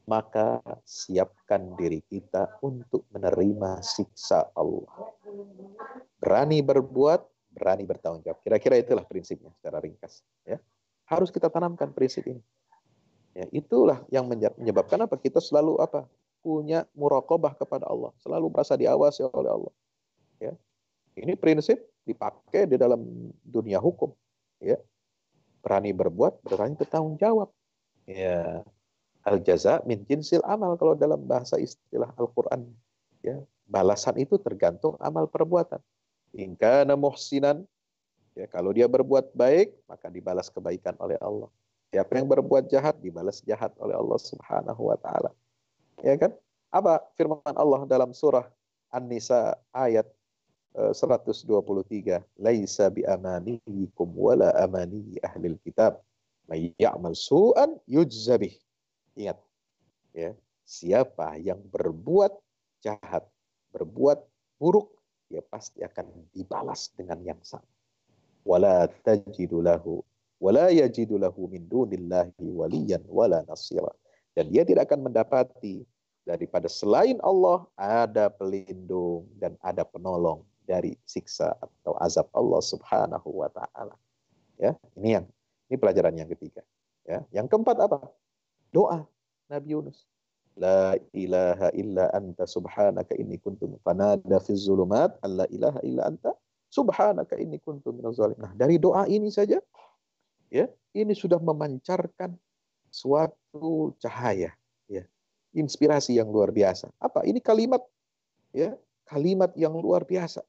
S2: maka siapkan diri kita untuk menerima siksa Allah. Berani berbuat, berani bertanggung jawab. Kira-kira itulah prinsipnya secara ringkas. Ya. Harus kita tanamkan prinsip ini. Ya, itulah yang menyebabkan apa? Kita selalu punya muraqabah kepada Allah, selalu merasa diawasi oleh Allah. Ya. Ini prinsip dipakai di dalam dunia hukum. Ya. Berani berbuat, berani bertanggung jawab. Ya. Al-jaza min jinsil amal kalau dalam bahasa istilah Al-Quran. Ya. Balasan itu tergantung amal perbuatan. In kana muhsinan, ya, kalau dia berbuat baik, maka dibalas kebaikan oleh Allah. Siapa yang berbuat jahat, dibalas jahat oleh Allah Subhanahu wa Ta'ala. Ya kan? Apa firman Allah dalam surah An-Nisa ayat 123? Laisa bi amaniyikum wala amaniyi ahlil kitab. May ya'mal su'an yujzabih. Ingat, ya, siapa yang berbuat jahat, berbuat buruk, dia pasti akan dibalas dengan yang sama. Wala tajidu lahu wala yajidu lahu min dunillahi waliyan wala nasira. Dan dia tidak akan mendapati daripada selain Allah ada pelindung dan ada penolong dari siksa atau azab Allah Subhanahu wa Ta'ala. Ya, ini pelajaran yang ketiga. Ya, yang keempat apa? Doa Nabi Yunus. La ilaha illa anta subhanaka inni kuntu fanada fi zulumat alla ilaha illa anta subhanaka inni kuntu minaz zalimin. Nah, dari doa ini saja, ya, ini sudah memancarkan suatu cahaya, ya, inspirasi yang luar biasa. Apa? Ini kalimat, ya, kalimat yang luar biasa.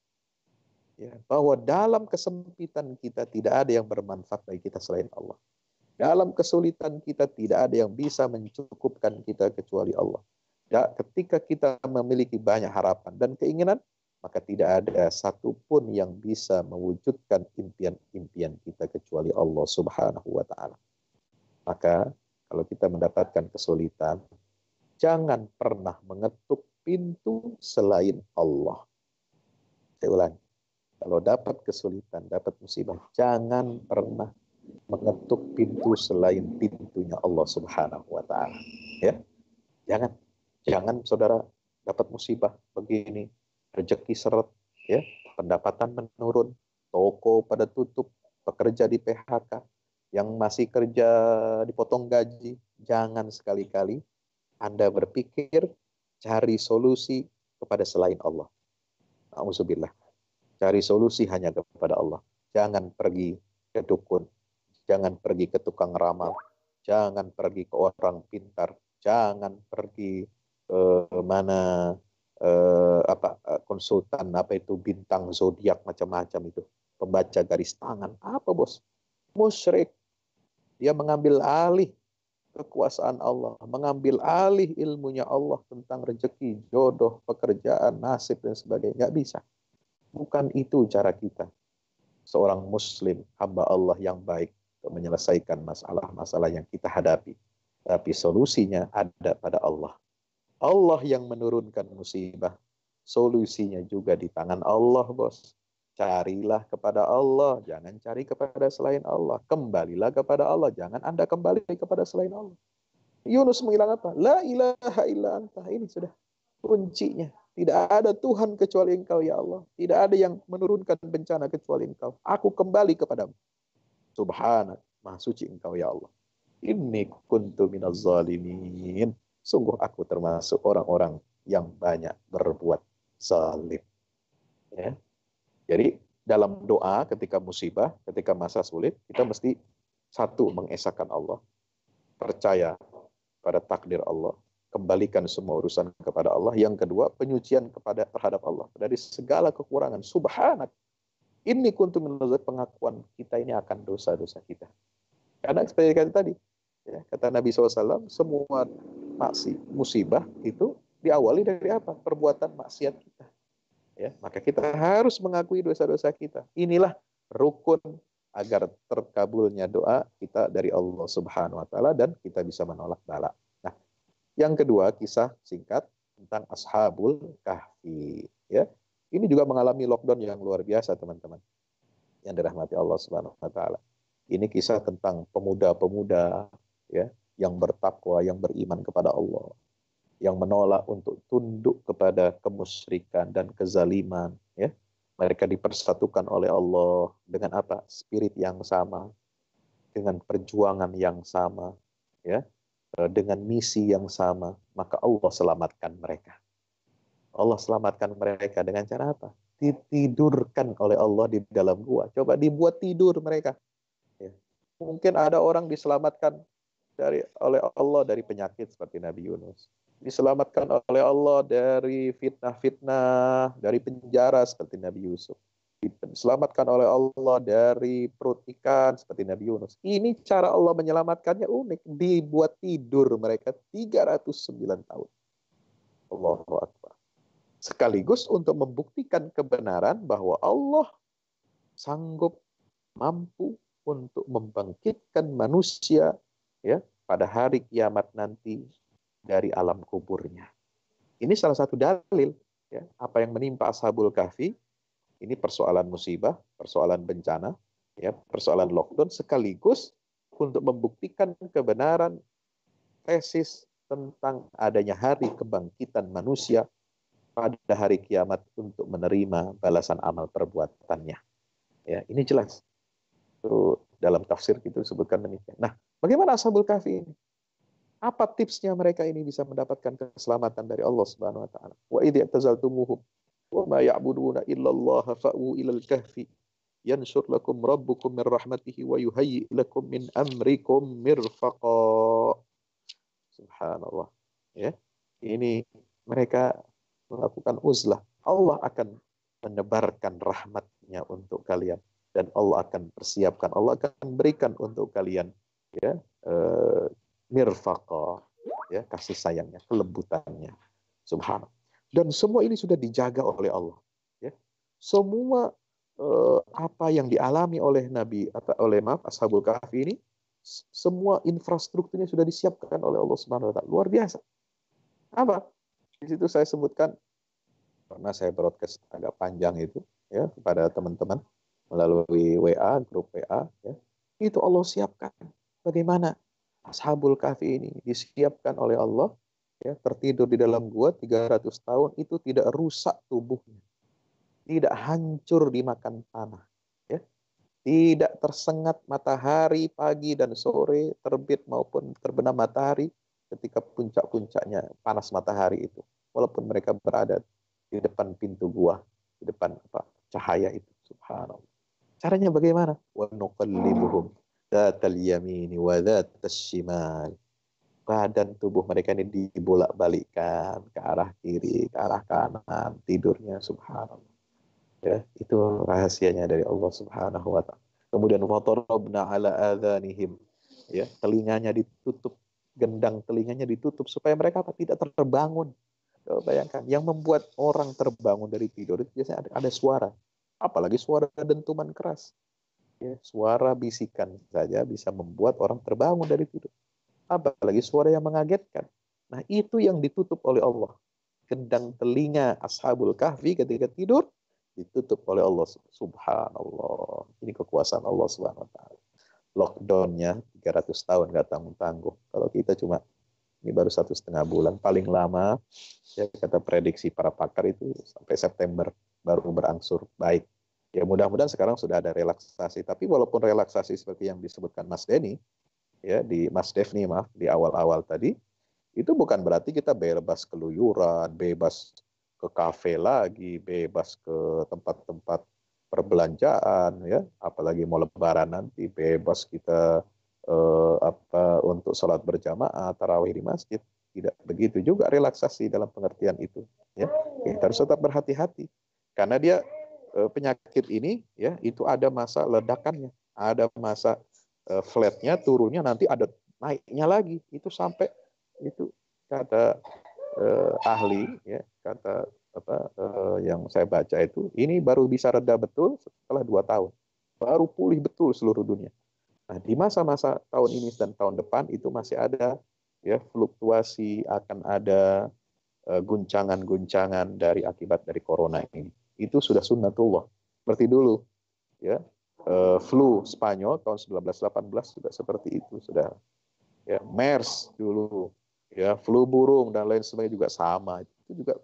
S2: Ya, bahwa dalam kesempitan kita tidak ada yang bermanfaat bagi kita selain Allah. Dalam kesulitan kita tidak ada yang bisa mencukupkan kita kecuali Allah. Ya, ketika kita memiliki banyak harapan dan keinginan, maka tidak ada satupun yang bisa mewujudkan impian-impian kita kecuali Allah Subhanahu wa Ta'ala. Maka kalau kita mendapatkan kesulitan, jangan pernah mengetuk pintu selain Allah. Saya ulangi, kalau dapat kesulitan, dapat musibah, jangan pernah mengetuk pintu selain pintunya Allah Subhanahu wa Ta'ala. Ya, jangan saudara dapat musibah begini, rezeki seret, ya, pendapatan menurun, toko pada tutup, pekerja di PHK, yang masih kerja dipotong gaji. Jangan sekali-kali Anda berpikir cari solusi kepada selain Allah. Auzubillah. Cari solusi hanya kepada Allah. Jangan pergi ke dukun. Jangan pergi ke tukang ramal, jangan pergi ke orang pintar, jangan pergi ke mana konsultan itu bintang zodiak macam-macam itu, pembaca garis tangan, apa bos? Musyrik. Dia mengambil alih kekuasaan Allah, mengambil alih ilmunya Allah tentang rezeki, jodoh, pekerjaan, nasib dan sebagainya. Nggak bisa. Bukan itu cara kita. Seorang muslim, hamba Allah yang baik, untuk menyelesaikan masalah-masalah yang kita hadapi. Tapi solusinya ada pada Allah. Allah yang menurunkan musibah. Solusinya juga di tangan Allah, bos. Carilah kepada Allah, jangan cari kepada selain Allah. Kembalilah kepada Allah, jangan Anda kembali kepada selain Allah. Yunus menghilang apa? La ilaha illa anta. Ini sudah kuncinya. Tidak ada Tuhan kecuali Engkau, ya Allah. Tidak ada yang menurunkan bencana kecuali Engkau. Aku kembali kepadamu. Subhanak, maha suci Engkau, ya Allah. Inni kuntu minaz zalimin. Sungguh aku termasuk orang-orang yang banyak berbuat zalim. Ya. Jadi dalam doa ketika musibah, ketika masa sulit, kita mesti satu, mengesahkan Allah, percaya pada takdir Allah, kembalikan semua urusan kepada Allah. Yang kedua, penyucian terhadap Allah dari segala kekurangan. Subhanak, ini kuntu minaz, pengakuan kita ini akan dosa-dosa kita. Karena seperti kata tadi, ya, kata Nabi SAW, semua musibah itu diawali dari apa? Perbuatan maksiat kita. Ya, maka kita harus mengakui dosa-dosa kita. Inilah rukun agar terkabulnya doa kita dari Allah Subhanahu wa taala dan kita bisa menolak bala. Nah, yang kedua, kisah singkat tentang Ashabul Kahfi, ya. Ini juga mengalami lockdown yang luar biasa, teman-teman, yang dirahmati Allah Subhanahu wa taala. Ini kisah tentang pemuda-pemuda, ya, yang bertakwa, yang beriman kepada Allah, yang menolak untuk tunduk kepada kemusyrikan dan kezaliman, ya. Mereka dipersatukan oleh Allah dengan apa? Spirit yang sama, dengan perjuangan yang sama, ya, dengan misi yang sama, maka Allah selamatkan mereka. Allah selamatkan mereka dengan cara apa? Ditidurkan oleh Allah di dalam gua. Coba dibuat tidur mereka. Ya. Mungkin ada orang diselamatkan oleh Allah dari penyakit seperti Nabi Yunus. Diselamatkan oleh Allah dari fitnah-fitnah, dari penjara seperti Nabi Yusuf. Diselamatkan oleh Allah dari perut ikan seperti Nabi Yunus. Ini cara Allah menyelamatkannya unik. Dibuat tidur mereka 309 tahun. Allahu Akbar. Sekaligus untuk membuktikan kebenaran bahwa Allah sanggup, mampu untuk membangkitkan manusia, ya, pada hari kiamat nanti dari alam kuburnya. Ini salah satu dalil, ya, apa yang menimpa Ashabul Kahfi. Ini persoalan musibah, persoalan bencana, ya, persoalan lockdown, sekaligus untuk membuktikan kebenaran tesis tentang adanya hari kebangkitan manusia pada hari kiamat untuk menerima balasan amal perbuatannya. Ya, ini jelas. Itu dalam tafsir itu disebutkan demikian. Nah, bagaimana Ashabul Kahfi ini? Apa tipsnya mereka ini bisa mendapatkan keselamatan dari Allah Subhanahu wa taala? Wa idh i'tazaltumuhum wa ma ya'buduna illallah fa'u ilal kahfi yanshur lakum rabbukum min rahmatihi wa yuhayyi lakum min amrikum mirfaqa. Subhanallah. Ya. Ini mereka melakukan uzlah. Allah akan menebarkan rahmatnya untuk kalian dan Allah akan persiapkan, Allah akan berikan untuk kalian, ya, mirfaqa, ya, kasih sayangnya, kelembutannya. Subhanallah. Dan semua ini sudah dijaga oleh Allah, ya. Semua apa yang dialami oleh Ashabul Kahfi ini, semua infrastrukturnya sudah disiapkan oleh Allah Subhanahu wa taala. Luar biasa. Apa? Di situ saya sebutkan, karena saya broadcast agak panjang itu, ya, kepada teman-teman melalui WA, grup WA, ya. Itu Allah siapkan. Bagaimana Ashabul Kahfi ini disiapkan oleh Allah, ya, tertidur di dalam gua 300 tahun, itu tidak rusak tubuhnya, tidak hancur dimakan tanah, ya, tidak tersengat matahari pagi dan sore, terbit maupun terbenam matahari ketika puncak-puncaknya panas matahari itu, walaupun mereka berada di depan pintu gua, di depan cahaya itu. Subhanallah. Caranya bagaimana? Wa nuqallibuhum dzatal yamini wa dzatas shimal. Badan tubuh mereka ini dibolak-balikkan ke arah kiri, ke arah kanan, tidurnya. Subhanallah. Ya, itu rahasianya dari Allah Subhanahu wa taala. Kemudian watarabna ala adhanihim, ya, telinganya ditutup, gendang telinganya ditutup supaya mereka tidak terbangun. Coba bayangkan, yang membuat orang terbangun dari tidur itu biasanya ada suara, apalagi suara dentuman keras. Ya, suara bisikan saja bisa membuat orang terbangun dari tidur. Apalagi suara yang mengagetkan. Nah, itu yang ditutup oleh Allah. Gendang telinga Ashabul Kahfi ketika tidur ditutup oleh Allah. Subhanallah. Ini kekuasaan Allah Subhanahu wa taala. Lockdown-nya 300 tahun nggak tanggung-tanggung. Kalau kita cuma ini baru 1,5 bulan, paling lama, ya, kata prediksi para pakar itu sampai September baru berangsur baik. Ya, mudah-mudahan sekarang sudah ada relaksasi. Tapi walaupun relaksasi seperti yang disebutkan Mas Denny, ya, Mas Devni, maaf, di awal-awal tadi, itu bukan berarti kita bebas keluyuran, bebas ke kafe lagi, bebas ke tempat-tempat perbelanjaan, ya, apalagi mau Lebaran nanti bebas kita untuk sholat berjamaah, tarawih di masjid. Tidak begitu juga relaksasi dalam pengertian itu. Ya, kita harus tetap berhati-hati karena dia penyakit ini, ya, itu ada masa ledakannya, ada masa flatnya, turunnya, nanti ada naiknya lagi. Itu sampai itu kata ahli, ya, kata yang saya baca itu, ini baru bisa reda betul setelah 2 tahun, baru pulih betul seluruh dunia. Nah, di masa-masa tahun ini dan tahun depan itu masih ada, ya, fluktuasi, akan ada guncangan-guncangan dari akibat dari corona ini. Itu sudah sunnatullah. Seperti dulu, ya, flu Spanyol tahun 1918 sudah seperti itu, sudah, ya, MERS dulu, ya, flu burung dan lain sebagainya juga sama. Itu juga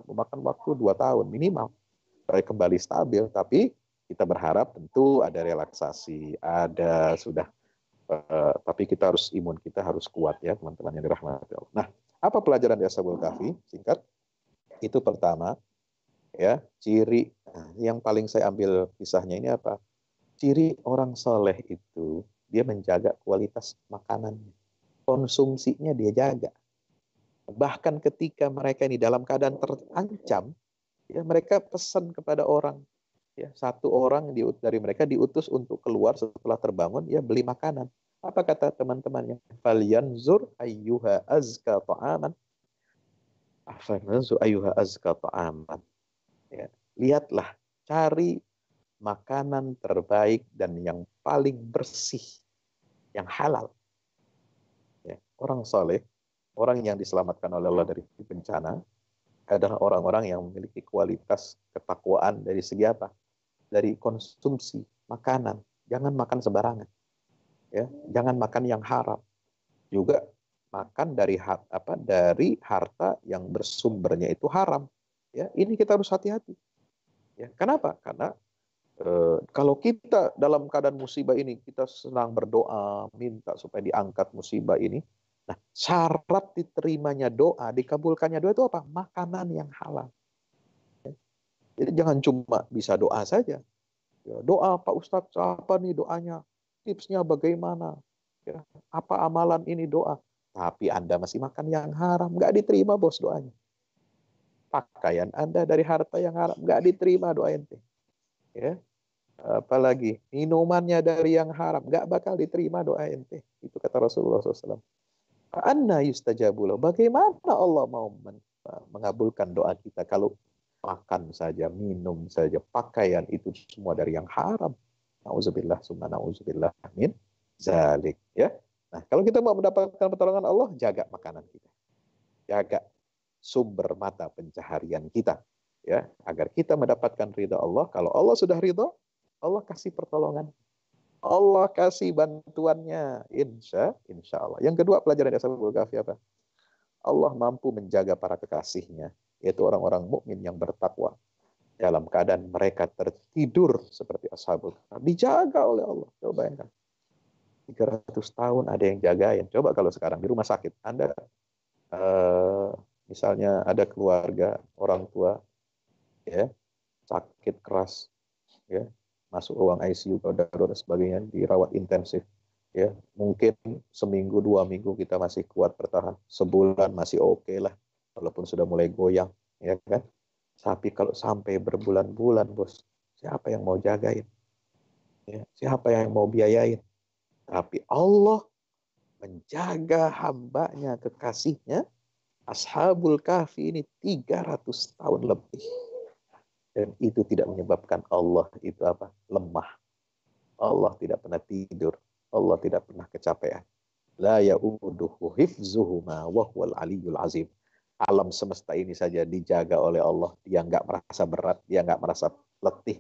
S2: memakan waktu 2 tahun minimal supaya kembali stabil. Tapi kita berharap tentu ada relaksasi, ada sudah, tapi kita harus, imun kita harus kuat, ya, teman-teman yang dirahmati Allah. Nah, apa pelajaran di Ashabul Kahfi? Singkat, itu pertama, ya, ciri yang paling saya ambil kisahnya ini apa? Ciri orang soleh itu dia menjaga kualitas makanannya, konsumsinya dia jaga. Bahkan ketika mereka ini dalam keadaan terancam, ya, mereka pesan kepada orang, ya, satu orang dari mereka diutus untuk keluar setelah terbangun, ya, beli makanan. Apa kata teman-temannya? Falyanzur ayyuha azka ta'aman. Falyanzur ayyuha azka ta'aman. Ya, lihatlah, cari makanan terbaik dan yang paling bersih, yang halal. Ya, orang soleh, orang yang diselamatkan oleh Allah dari bencana, adalah orang-orang yang memiliki kualitas ketakwaan dari segi apa? Dari konsumsi makanan. Jangan makan sembarangan, ya, jangan makan yang haram. Juga makan dari harta yang bersumbernya itu haram. Ya, ini kita harus hati-hati. Ya, kenapa? Karena kalau kita dalam keadaan musibah ini, kita senang berdoa, minta supaya diangkat musibah ini. Nah, syarat diterimanya doa, dikabulkannya doa itu apa? Makanan yang halal. Jadi jangan cuma bisa doa saja. Ya, doa, Pak Ustadz, apa nih doanya? Tipsnya bagaimana? Ya, apa amalan ini doa? Tapi Anda masih makan yang haram, nggak diterima, bos, doanya. Pakaian Anda dari harta yang haram, nggak diterima doa ente. Ya, apalagi minumannya dari yang haram, nggak bakal diterima doa ente. Itu kata Rasulullah SAW. Anna yustajabulah. Bagaimana Allah mau mengabulkan doa kita kalau makan saja, minum saja, pakaian itu semua dari yang haram. Nauzubillah summa nauzubillah min zalik. Ya. Nah, kalau kita mau mendapatkan pertolongan Allah, jaga makanan kita, jaga sumber mata pencaharian kita, ya, agar kita mendapatkan ridha Allah. Kalau Allah sudah ridha, Allah kasih pertolongan, Allah kasih bantuannya, insya Allah. Yang kedua, pelajaran dari Ashabul Kahfi apa? Allah mampu menjaga para kekasihnya, yaitu orang-orang mukmin yang bertakwa, dalam keadaan mereka tertidur seperti Ashabul Kahfi, dijaga oleh Allah. Coba bayangkan, 300 tahun ada yang jagain. Coba kalau sekarang di rumah sakit, Anda misalnya ada keluarga, orang tua, ya, sakit keras, ya, masuk ruang ICU dan sebagainya, dirawat intensif, ya, mungkin seminggu 2 minggu kita masih kuat bertahan, sebulan masih oke lah, walaupun sudah mulai goyang, ya kan. Tapi kalau sampai berbulan-bulan, bos, siapa yang mau jagain? Ya, siapa yang mau biayain? Tapi Allah menjaga hambanya, kekasihnya, Ashabul Kahfi ini 300 tahun lebih. Dan itu tidak menyebabkan Allah itu apa? Lemah. Allah tidak pernah tidur. Allah tidak pernah kecapean. La ya'uduhu hifzuhuma wa huwal aliyyul azim. Alam semesta ini saja dijaga oleh Allah. Dia nggak merasa berat, dia nggak merasa letih,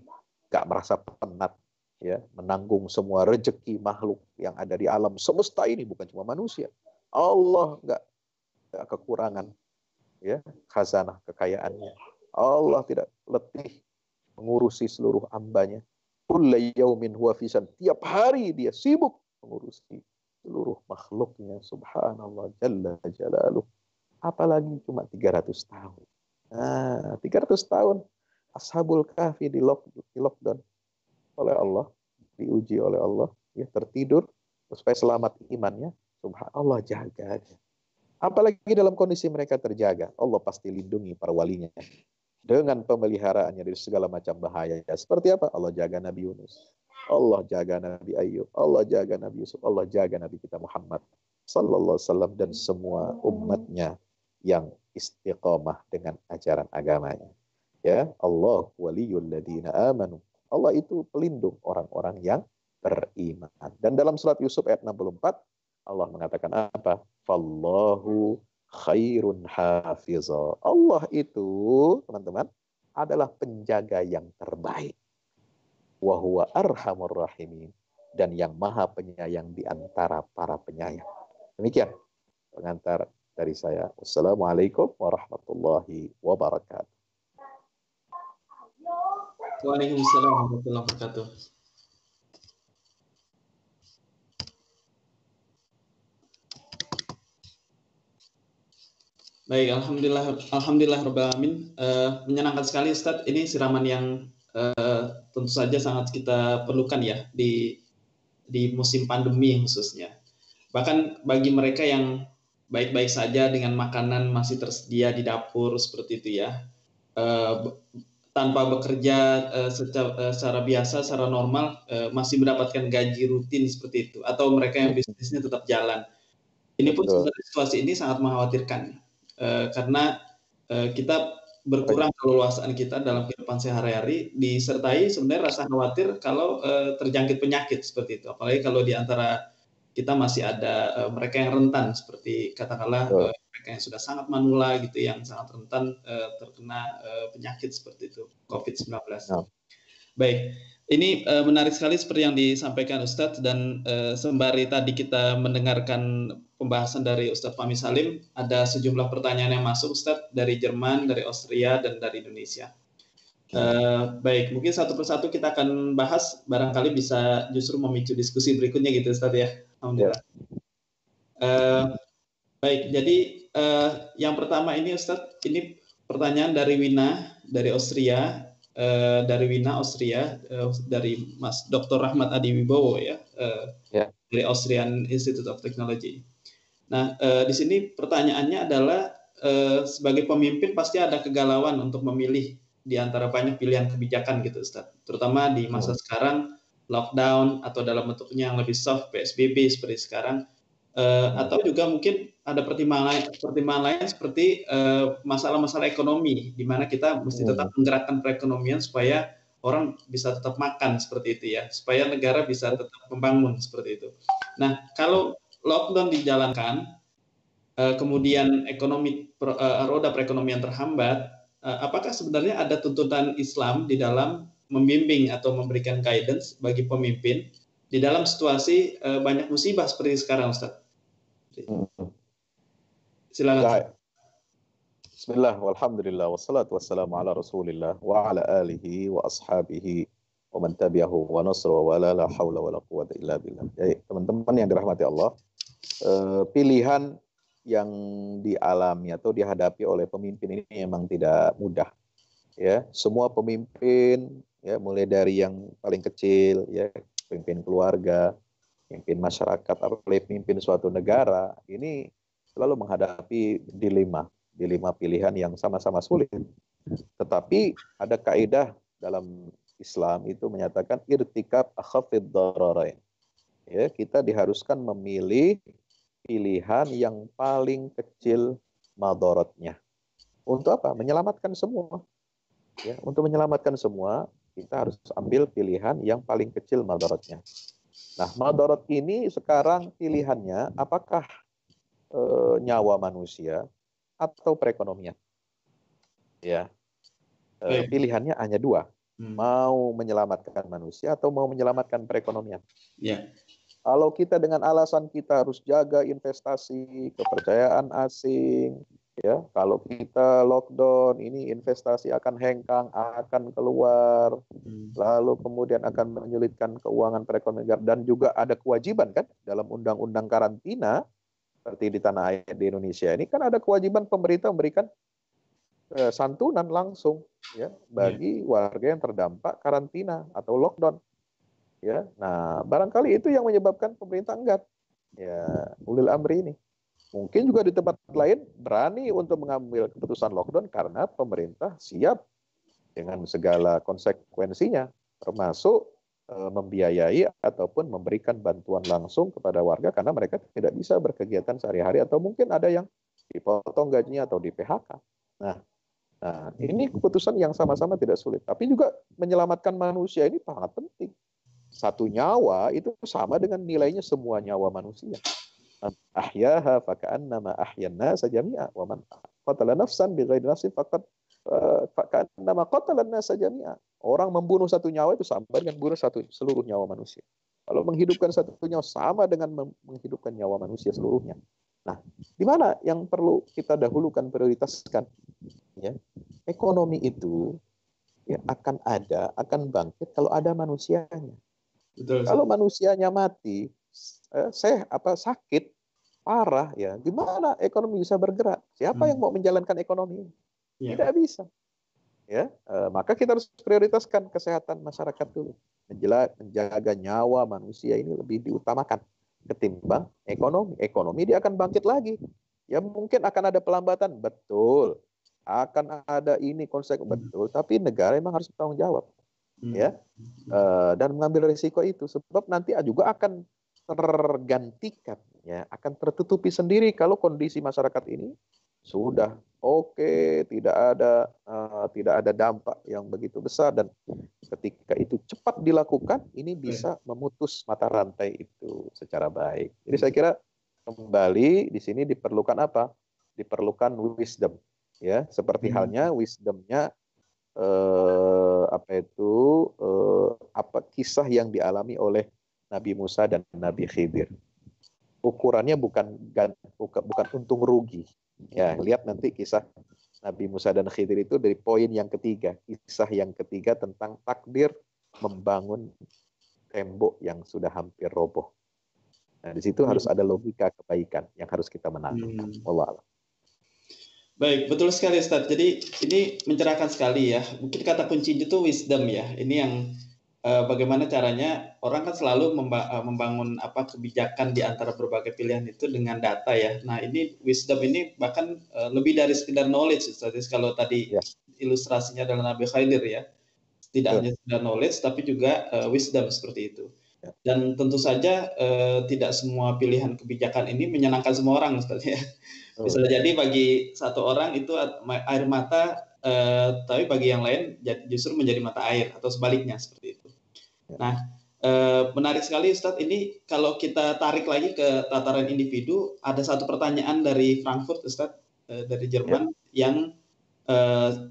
S2: nggak merasa penat, ya, menanggung semua rezeki makhluk yang ada di alam semesta ini, bukan cuma manusia. Allah nggak kekurangan, ya, khazanah kekayaannya. Allah tidak letih mengurusi seluruh hambanya. Kulla yaumin huwa fisan. Tiap hari dia sibuk mengurusi seluruh makhluknya. Subhanallah jalla jalaluh. Apalagi cuma 300 tahun. Nah, 300 tahun Ashabul Kahfi di lockdown oleh Allah, diuji oleh Allah, ya tertidur supaya selamat imannya. Subhanallah, jaga. Apalagi dalam kondisi mereka terjaga, Allah pasti lindungi para walinya dengan pemeliharaannya dari segala macam bahaya. Seperti apa? Allah jaga Nabi Yunus, Allah jaga Nabi Ayub, Allah jaga Nabi Yusuf, Allah jaga Nabi kita Muhammad sallallahu alaihi wasallam dan semua umatnya yang istiqomah dengan ajaran agamanya. Ya, Allah waliyul ladina amanu. Allah itu pelindung orang-orang yang beriman. Dan dalam surat Yusuf ayat 64, Allah mengatakan apa? Fallahu khairun hafizah. Allah itu, teman-teman, adalah penjaga yang terbaik. Wa huwa arhamur rahimin. Dan yang maha penyayang di antara para penyayang. Demikian pengantar dari saya. Wassalamualaikum warahmatullahi wabarakatuh.
S1: Waalaikumsalam warahmatullahi wabarakatuh. Baik, alhamdulillah rabbil alamin. Menyenangkan sekali Ustadz. Ini siraman yang tentu saja sangat kita perlukan ya di musim pandemi khususnya. Bahkan bagi mereka yang baik-baik saja dengan makanan masih tersedia di dapur seperti itu ya, tanpa bekerja secara biasa, secara normal, masih mendapatkan gaji rutin seperti itu, atau mereka yang bisnisnya tetap jalan. Ini pun sebenarnya situasi ini sangat mengkhawatirkan, karena kita berkurang keleluasaan kita dalam kehidupan sehari-hari, disertai sebenarnya rasa khawatir kalau terjangkit penyakit seperti itu. Apalagi kalau di antara kita masih ada mereka yang rentan, seperti katakanlah mereka yang sudah sangat manula gitu, yang sangat rentan terkena penyakit seperti itu, COVID-19. Baik, ini menarik sekali seperti yang disampaikan Ustadz, dan sembari tadi kita mendengarkan pembahasan dari Ustadz Fahmi Salim, ada sejumlah pertanyaan yang masuk Ustadz dari Jerman, dari Austria, dan dari Indonesia. Baik, mungkin satu persatu kita akan bahas, barangkali bisa justru memicu diskusi berikutnya gitu Ustadz ya. Alhamdulillah. Baik, jadi yang pertama ini Ustadz, ini pertanyaan dari Wina, dari Austria. Dari Mas Dr. Rahmat Adi Wibowo ya, dari Austrian Institute of Technology. Nah, di sini pertanyaannya adalah sebagai pemimpin pasti ada kegalauan untuk memilih di antara banyak pilihan kebijakan gitu Ustaz. Terutama di masa sekarang, lockdown atau dalam bentuknya yang lebih soft, PSBB seperti sekarang, atau juga mungkin ada pertimbangan lain seperti masalah-masalah ekonomi, di mana kita mesti tetap menggerakkan perekonomian supaya orang bisa tetap makan seperti itu ya, supaya negara bisa tetap membangun seperti itu. Nah, kalau lockdown dijalankan, kemudian roda perekonomian terhambat, apakah sebenarnya ada tuntutan Islam di dalam membimbing atau memberikan guidance bagi pemimpin di dalam situasi banyak musibah seperti sekarang, Ustaz? Silakan.
S2: Bismillah, walhamdulillah, wassalatu wassalamu ala rasulillah, wa ala alihi wa ashabihi, wa man tabi'ahu wa nasra wa la hawla wa la quwata illa billah. Jadi, teman-teman yang dirahmati Allah, pilihan yang dialami atau dihadapi oleh pemimpin ini memang tidak mudah. Ya, semua pemimpin, ya, mulai dari yang paling kecil, ya, pemimpin keluarga, pemimpin masyarakat, apalagi pemimpin suatu negara, ini selalu menghadapi dilema pilihan yang sama-sama sulit. Tetapi ada kaidah dalam Islam itu menyatakan irtikab akhafid dararain. Ya, kita diharuskan memilih pilihan yang paling kecil madaratnya. Untuk apa? Menyelamatkan semua. Ya, untuk menyelamatkan semua, kita harus ambil pilihan yang paling kecil madaratnya. Nah, madarat ini sekarang pilihannya apakah nyawa manusia atau perekonomian? Ya, pilihannya hanya dua, mau menyelamatkan manusia atau mau menyelamatkan perekonomian.
S1: Ya.
S2: Kalau kita dengan alasan kita harus jaga investasi, kepercayaan asing, ya, kalau kita lockdown, ini investasi akan hengkang, akan keluar, lalu kemudian akan menyulitkan keuangan perekonomian, dan juga ada kewajiban kan dalam undang-undang karantina seperti di tanah air di Indonesia ini kan ada kewajiban pemerintah memberikan santunan langsung ya bagi warga yang terdampak karantina atau lockdown ya. Nah, barangkali itu yang menyebabkan pemerintah enggan ya ulil amri ini. Mungkin juga di tempat lain berani untuk mengambil keputusan lockdown karena pemerintah siap dengan segala konsekuensinya, termasuk membiayai ataupun memberikan bantuan langsung kepada warga karena mereka tidak bisa berkegiatan sehari-hari atau mungkin ada yang dipotong gajinya atau di PHK. Nah, ini keputusan yang sama-sama tidak sulit, tapi juga menyelamatkan manusia ini sangat penting. Satu nyawa itu sama dengan nilainya semua nyawa manusia. Ahyaha faka'annama ahyan nasa jami'a wa man qatala nafsan bighairi nafsin faqad faka'annama qatala nasa jami'a. Orang membunuh satu nyawa itu sama dengan bunuh seluruh nyawa manusia. Kalau menghidupkan satu nyawa sama dengan menghidupkan nyawa manusia seluruhnya. Nah, di mana yang perlu kita dahulukan, prioritaskan? Ya, ekonomi itu ya akan bangkit kalau ada manusianya.
S1: Betul.
S2: Kalau manusianya mati, sakit parah ya, gimana ekonomi bisa bergerak? Siapa yang mau menjalankan ekonomi? Tidak bisa. Ya, maka kita harus prioritaskan kesehatan masyarakat dulu. Menjaga nyawa manusia ini lebih diutamakan ketimbang ekonomi. Ekonomi dia akan bangkit lagi. Ya mungkin akan ada pelambatan, betul. Akan ada ini konsep, betul. Tapi negara memang harus bertanggung jawab. Ya, dan mengambil risiko itu. Sebab nanti juga akan tergantikan, ya, akan tertutupi sendiri kalau kondisi masyarakat ini sudah oke, tidak ada dampak yang begitu besar, dan ketika itu cepat dilakukan, ini bisa memutus mata rantai itu secara baik. Jadi saya kira kembali di sini diperlukan apa? Diperlukan wisdom, ya, seperti halnya wisdomnya kisah yang dialami oleh Nabi Musa dan Nabi Khidir. Ukurannya bukan untung rugi. Ya, lihat nanti kisah Nabi Musa dan Khidir itu dari poin yang ketiga, kisah yang ketiga tentang takdir membangun tembok yang sudah hampir roboh. Nah, di situ harus ada logika kebaikan yang harus kita menangkap. Wallah.
S1: Baik, betul sekali Ustaz. Jadi ini mencerahkan sekali ya. Mungkin kata kuncinya itu wisdom ya. Ini yang bagaimana caranya orang kan selalu membangun kebijakan di antara berbagai pilihan itu dengan data ya. Nah ini wisdom ini bahkan lebih dari sekedar knowledge. Jadi kalau tadi ilustrasinya adalah Nabi Khidir ya, tidak hanya sekedar knowledge tapi juga wisdom seperti itu. Dan tentu saja tidak semua pilihan kebijakan ini menyenangkan semua orang Ustaz ya. Bisa jadi bagi satu orang itu air mata, tapi bagi yang lain justru menjadi mata air atau sebaliknya seperti itu. Nah, menarik sekali Ustadz. Ini kalau kita tarik lagi ke tataran individu, ada satu pertanyaan dari Frankfurt Ustadz, dari Jerman yang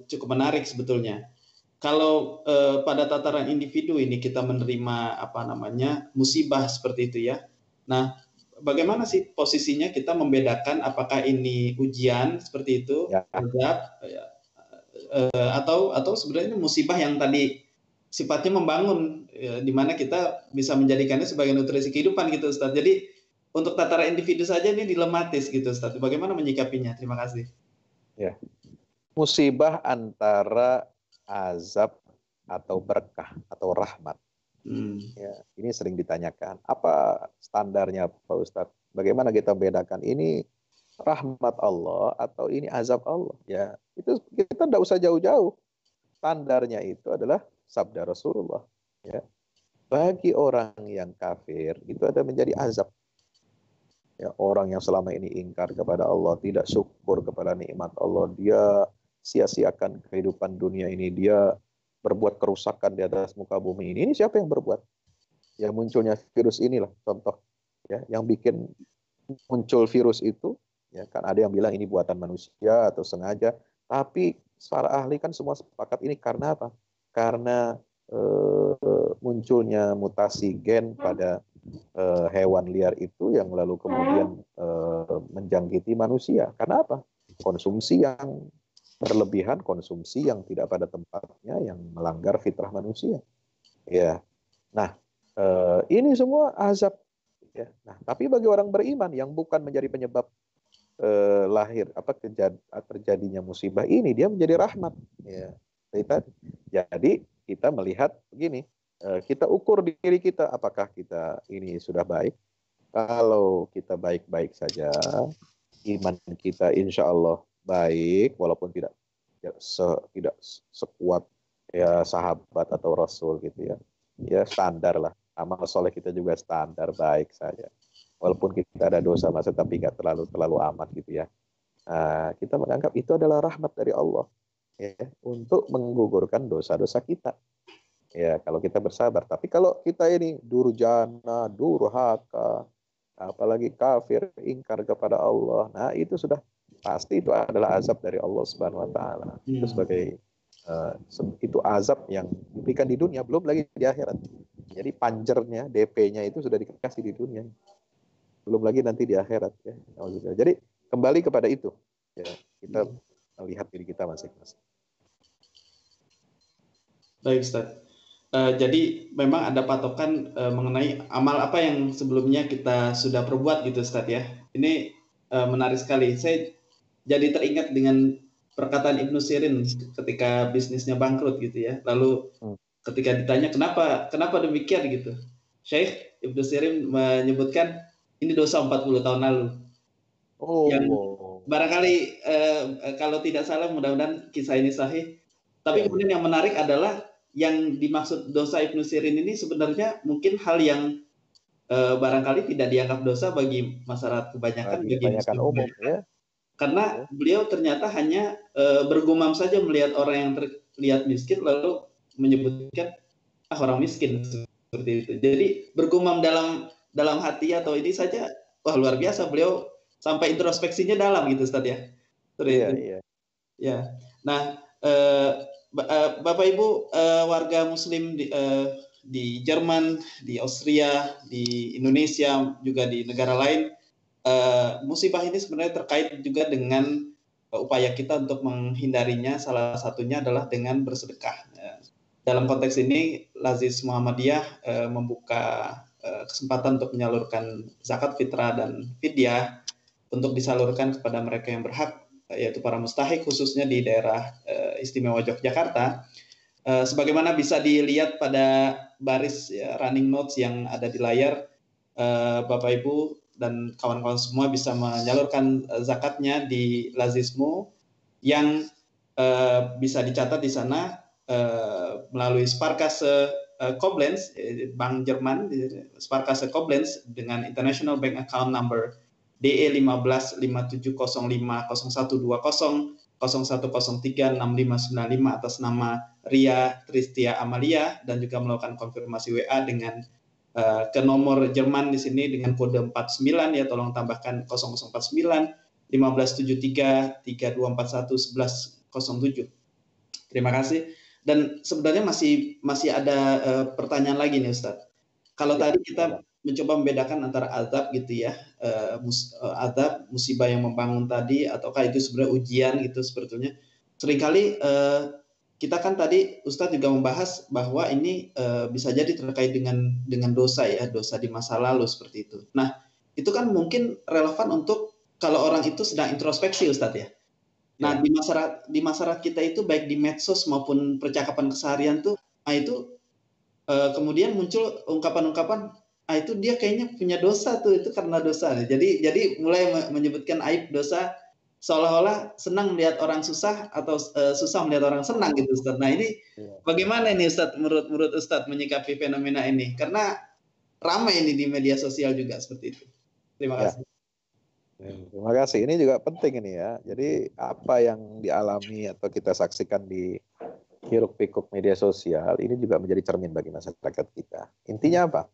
S1: cukup menarik sebetulnya. Kalau pada tataran individu ini kita menerima musibah seperti itu ya. Nah, bagaimana sih posisinya kita membedakan apakah ini ujian seperti itu, atau sebenarnya musibah yang tadi sifatnya membangun, di mana kita bisa menjadikannya sebagai nutrisi kehidupan gitu Ustaz. Jadi untuk tataran individu saja ini dilematis gitu Ustaz. Bagaimana menyikapinya? Terima kasih.
S2: Ya. Musibah antara azab atau berkah atau rahmat. Ya, ini sering ditanyakan. Apa standarnya Pak Ustadz? Bagaimana kita bedakan ini rahmat Allah atau ini azab Allah? Ya, itu kita tidak usah jauh-jauh. Standarnya itu adalah sabda Rasulullah. Ya, bagi orang yang kafir itu ada menjadi azab. Ya, orang yang selama ini ingkar kepada Allah, tidak syukur kepada nikmat Allah, dia sia-siakan kehidupan dunia ini, dia berbuat kerusakan di atas muka bumi ini siapa yang berbuat? Ya munculnya virus inilah contoh ya, yang bikin muncul virus itu ya kan, ada yang bilang ini buatan manusia atau sengaja, tapi para ahli kan semua sepakat ini karena apa? Karena munculnya mutasi gen pada hewan liar itu yang lalu kemudian menjangkiti manusia. Karena apa? Konsumsi yang berlebihan, konsumsi yang tidak pada tempatnya, yang melanggar fitrah manusia. Ya, nah ini semua azab. Ya. Nah, tapi bagi orang beriman yang bukan menjadi penyebab terjadinya musibah ini dia menjadi rahmat. Ya, jadi kita melihat begini, kita ukur diri kita apakah kita ini sudah baik. Kalau kita baik-baik saja, iman kita insya Allah baik, walaupun tidak sekuat ya sahabat atau rasul gitu ya. Ya standar lah. Amal soleh kita juga standar baik saja. Walaupun kita ada dosa masa tapi nggak terlalu amat gitu ya. Nah, kita menganggap itu adalah rahmat dari Allah ya, untuk menggugurkan dosa-dosa kita. Ya, kalau kita bersabar. Tapi kalau kita ini durjana, durhaka, apalagi kafir, ingkar kepada Allah, nah itu sudah pasti itu adalah azab dari Allah Subhanahu wa taala. Itu sebagai itu azab yang diberikan di dunia, belum lagi di akhirat. Jadi panjernya, DP-nya itu sudah dikasih di dunia. Belum lagi nanti di akhirat ya. Jadi kembali kepada itu. Ya, kita melihat diri kita masing-masing.
S1: Baik, Ustaz. Jadi memang ada patokan mengenai amal apa yang sebelumnya kita sudah perbuat gitu, Ustaz ya. Ini menarik sekali. Saya jadi teringat dengan perkataan Ibnu Sirin ketika bisnisnya bangkrut gitu ya. Lalu ketika ditanya kenapa demikian gitu, Syekh Ibnu Sirin menyebutkan ini dosa 40 tahun lalu. Yang barangkali kalau tidak salah, mudah-mudahan kisah ini sahih. Tapi kemudian yang menarik adalah yang dimaksud dosa Ibnu Sirin ini sebenarnya mungkin hal yang barangkali tidak dianggap dosa bagi masyarakat kebanyakan, bagi
S2: kebanyakan umum ya.
S1: Karena beliau ternyata hanya bergumam saja melihat orang yang terlihat miskin lalu menyebutkan orang miskin seperti itu. Jadi bergumam dalam hati atau ini saja, wah luar biasa, beliau sampai introspeksinya dalam gitu, Ustaz ya.
S2: Iya.
S1: Ya. Nah, Bapak Ibu warga Muslim di Jerman, di Austria, di Indonesia, juga di negara lain, musibah ini sebenarnya terkait juga dengan upaya kita untuk menghindarinya. Salah satunya adalah dengan bersedekah. Dalam konteks ini, Lazis Muhammadiyah membuka kesempatan untuk menyalurkan zakat fitrah dan fidyah untuk disalurkan kepada mereka yang berhak, yaitu para mustahik, khususnya di daerah istimewa Yogyakarta. Sebagaimana bisa dilihat pada baris running notes yang ada di layar, Bapak Ibu dan kawan-kawan semua bisa menyalurkan zakatnya di Lazismu yang bisa dicatat di sana melalui Sparkasse Koblenz, Bank Jerman, Sparkasse Koblenz dengan International Bank Account Number DE 1557012001036595 atas nama Ria Tristia Amalia, dan juga melakukan konfirmasi WA dengan ke nomor Jerman di sini dengan kode 49 ya, tolong tambahkan 0049 1573 3241 1107. Terima kasih. Dan sebenarnya masih ada pertanyaan lagi nih, Ustadz. Kalau tadi kita mencoba membedakan antara azab gitu ya, azab musibah yang membangun tadi, ataukah itu sebenarnya ujian gitu sebetulnya. Seringkali kita kan tadi Ustadz juga membahas bahwa ini bisa jadi terkait dengan dosa ya, dosa di masa lalu seperti itu. Nah, itu kan mungkin relevan untuk kalau orang itu sedang introspeksi, Ustadz ya. Nah, di masyarakat kita itu baik di medsos maupun percakapan keseharian tuh, itu kemudian muncul ungkapan-ungkapan, itu dia kayaknya punya dosa tuh, itu karena dosa. Jadi mulai menyebutkan aib dosa, seolah-olah senang melihat orang susah atau susah melihat orang senang gitu, Ustaz. Nah, ini bagaimana nih Ustaz, menurut Ustaz menyikapi fenomena ini? Karena ramai ini di media sosial juga seperti itu. Terima kasih.
S2: Terima kasih. Ini juga penting ini ya. Jadi apa yang dialami atau kita saksikan di hiruk-pikuk media sosial ini juga menjadi cermin bagi masyarakat kita. Intinya apa?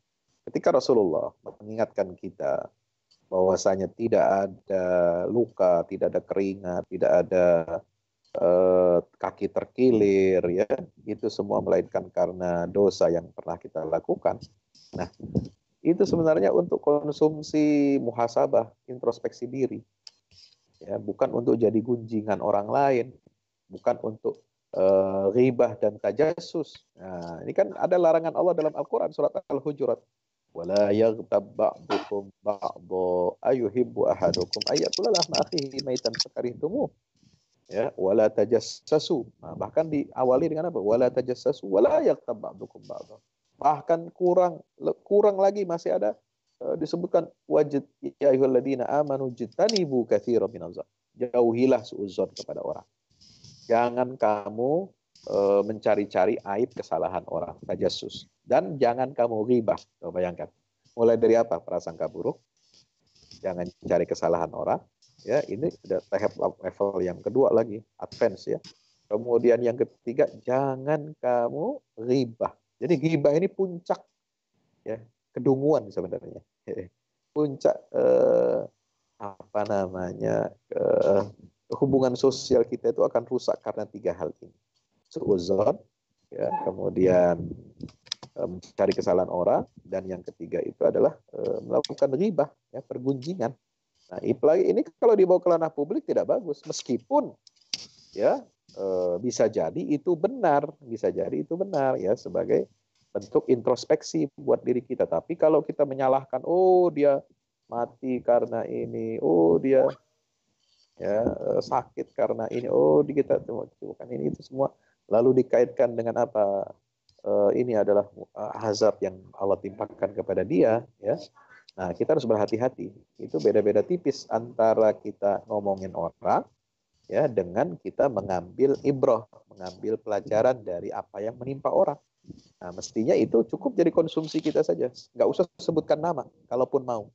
S2: Ketika Rasulullah mengingatkan kita bahwasanya tidak ada luka, tidak ada keringat, tidak ada kaki terkilir, ya, itu semua melainkan karena dosa yang pernah kita lakukan. Nah, itu sebenarnya untuk konsumsi muhasabah, introspeksi diri, ya, bukan untuk jadi gunjingan orang lain, bukan untuk ghibah dan tajassus. Nah, ini kan ada larangan Allah dalam Al-Quran surat Al-Hujurat. Wala yaghtab ba'dukum ba'dha ayuhibbu ahadukum ayakula lahma akhihi maitan fakarihtumu. Ya, wala tajassasu. Nah, bahkan diawali dengan apa? Wala tajassasu wala yaghtab ba'dukum ba'dha. Bahkan kurang lagi masih ada disebutkan wajid ya ayyuhalladzina amanu jitanibu katsiran minadh. Jauhilah suudzon kepada orang. Jangan kamu mencari-cari aib kesalahan orang, tajassus. Dan jangan kamu ghibah. Bayangkan. Mulai dari apa? Prasangka buruk. Jangan cari kesalahan orang. Ya, ini sudah tahap level yang kedua lagi, advance ya. Kemudian yang ketiga, jangan kamu ghibah. Jadi ghibah ini puncak ya, kedunguan sebenarnya. Puncak apa namanya? Hubungan sosial kita itu akan rusak karena tiga hal ini. Suudzon, ya, kemudian mencari kesalahan orang, dan yang ketiga itu adalah melakukan ghibah, ya, pergunjingan. Nah, ini kalau dibawa ke ranah publik tidak bagus, meskipun ya bisa jadi itu benar ya sebagai bentuk introspeksi buat diri kita. Tapi kalau kita menyalahkan, oh dia mati karena ini, oh dia ya sakit karena ini, oh kita bukan ini, itu semua lalu dikaitkan dengan apa? Ini adalah azab yang Allah timpakan kepada dia, ya. Nah, kita harus berhati-hati. Itu beda-beda tipis antara kita ngomongin orang, ya, dengan kita mengambil ibrah, mengambil pelajaran dari apa yang menimpa orang. Nah, mestinya itu cukup jadi konsumsi kita saja, nggak usah sebutkan nama, kalaupun mau.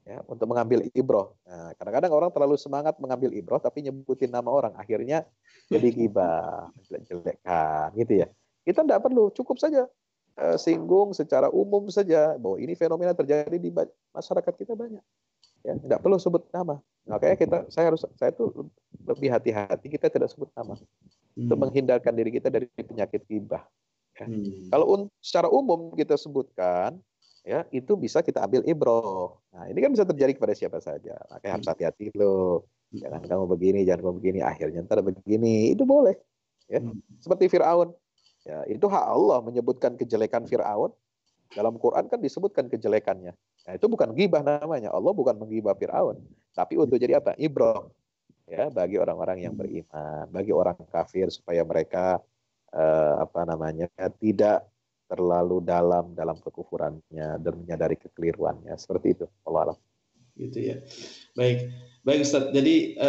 S2: Ya, untuk mengambil ibrah. Nah, kadang-kadang orang terlalu semangat mengambil ibrah, tapi nyebutin nama orang, akhirnya jadi ghibah, jelek-jelekan, gitu ya. Kita tidak perlu, cukup saja singgung secara umum saja bahwa ini fenomena terjadi di masyarakat kita banyak. Ya, tidak perlu sebut nama. Makanya saya tuh lebih hati-hati, kita tidak sebut nama untuk menghindarkan diri kita dari penyakit ghibah. Ya. Kalau secara umum kita sebutkan, ya itu bisa kita ambil ibrah. Nah, ini kan bisa terjadi kepada siapa saja. Makanya harus hati-hati loh. Jangan kamu begini, jangan kamu begini, akhirnya ntar begini. Itu boleh. Ya. Seperti Fir'aun. Ya, itu hak Allah menyebutkan kejelekan Fir'aun. Dalam Quran kan disebutkan kejelekannya. Nah, itu bukan ghibah namanya. Allah bukan menggibah Fir'aun. Tapi untuk jadi apa? Ibrah. Ya, bagi orang-orang yang beriman, bagi orang kafir supaya mereka tidak terlalu dalam kekufurannya dan menyadari kekeliruannya. Seperti itu. Allah alam.
S1: Gitu ya. Baik Ustadz. Jadi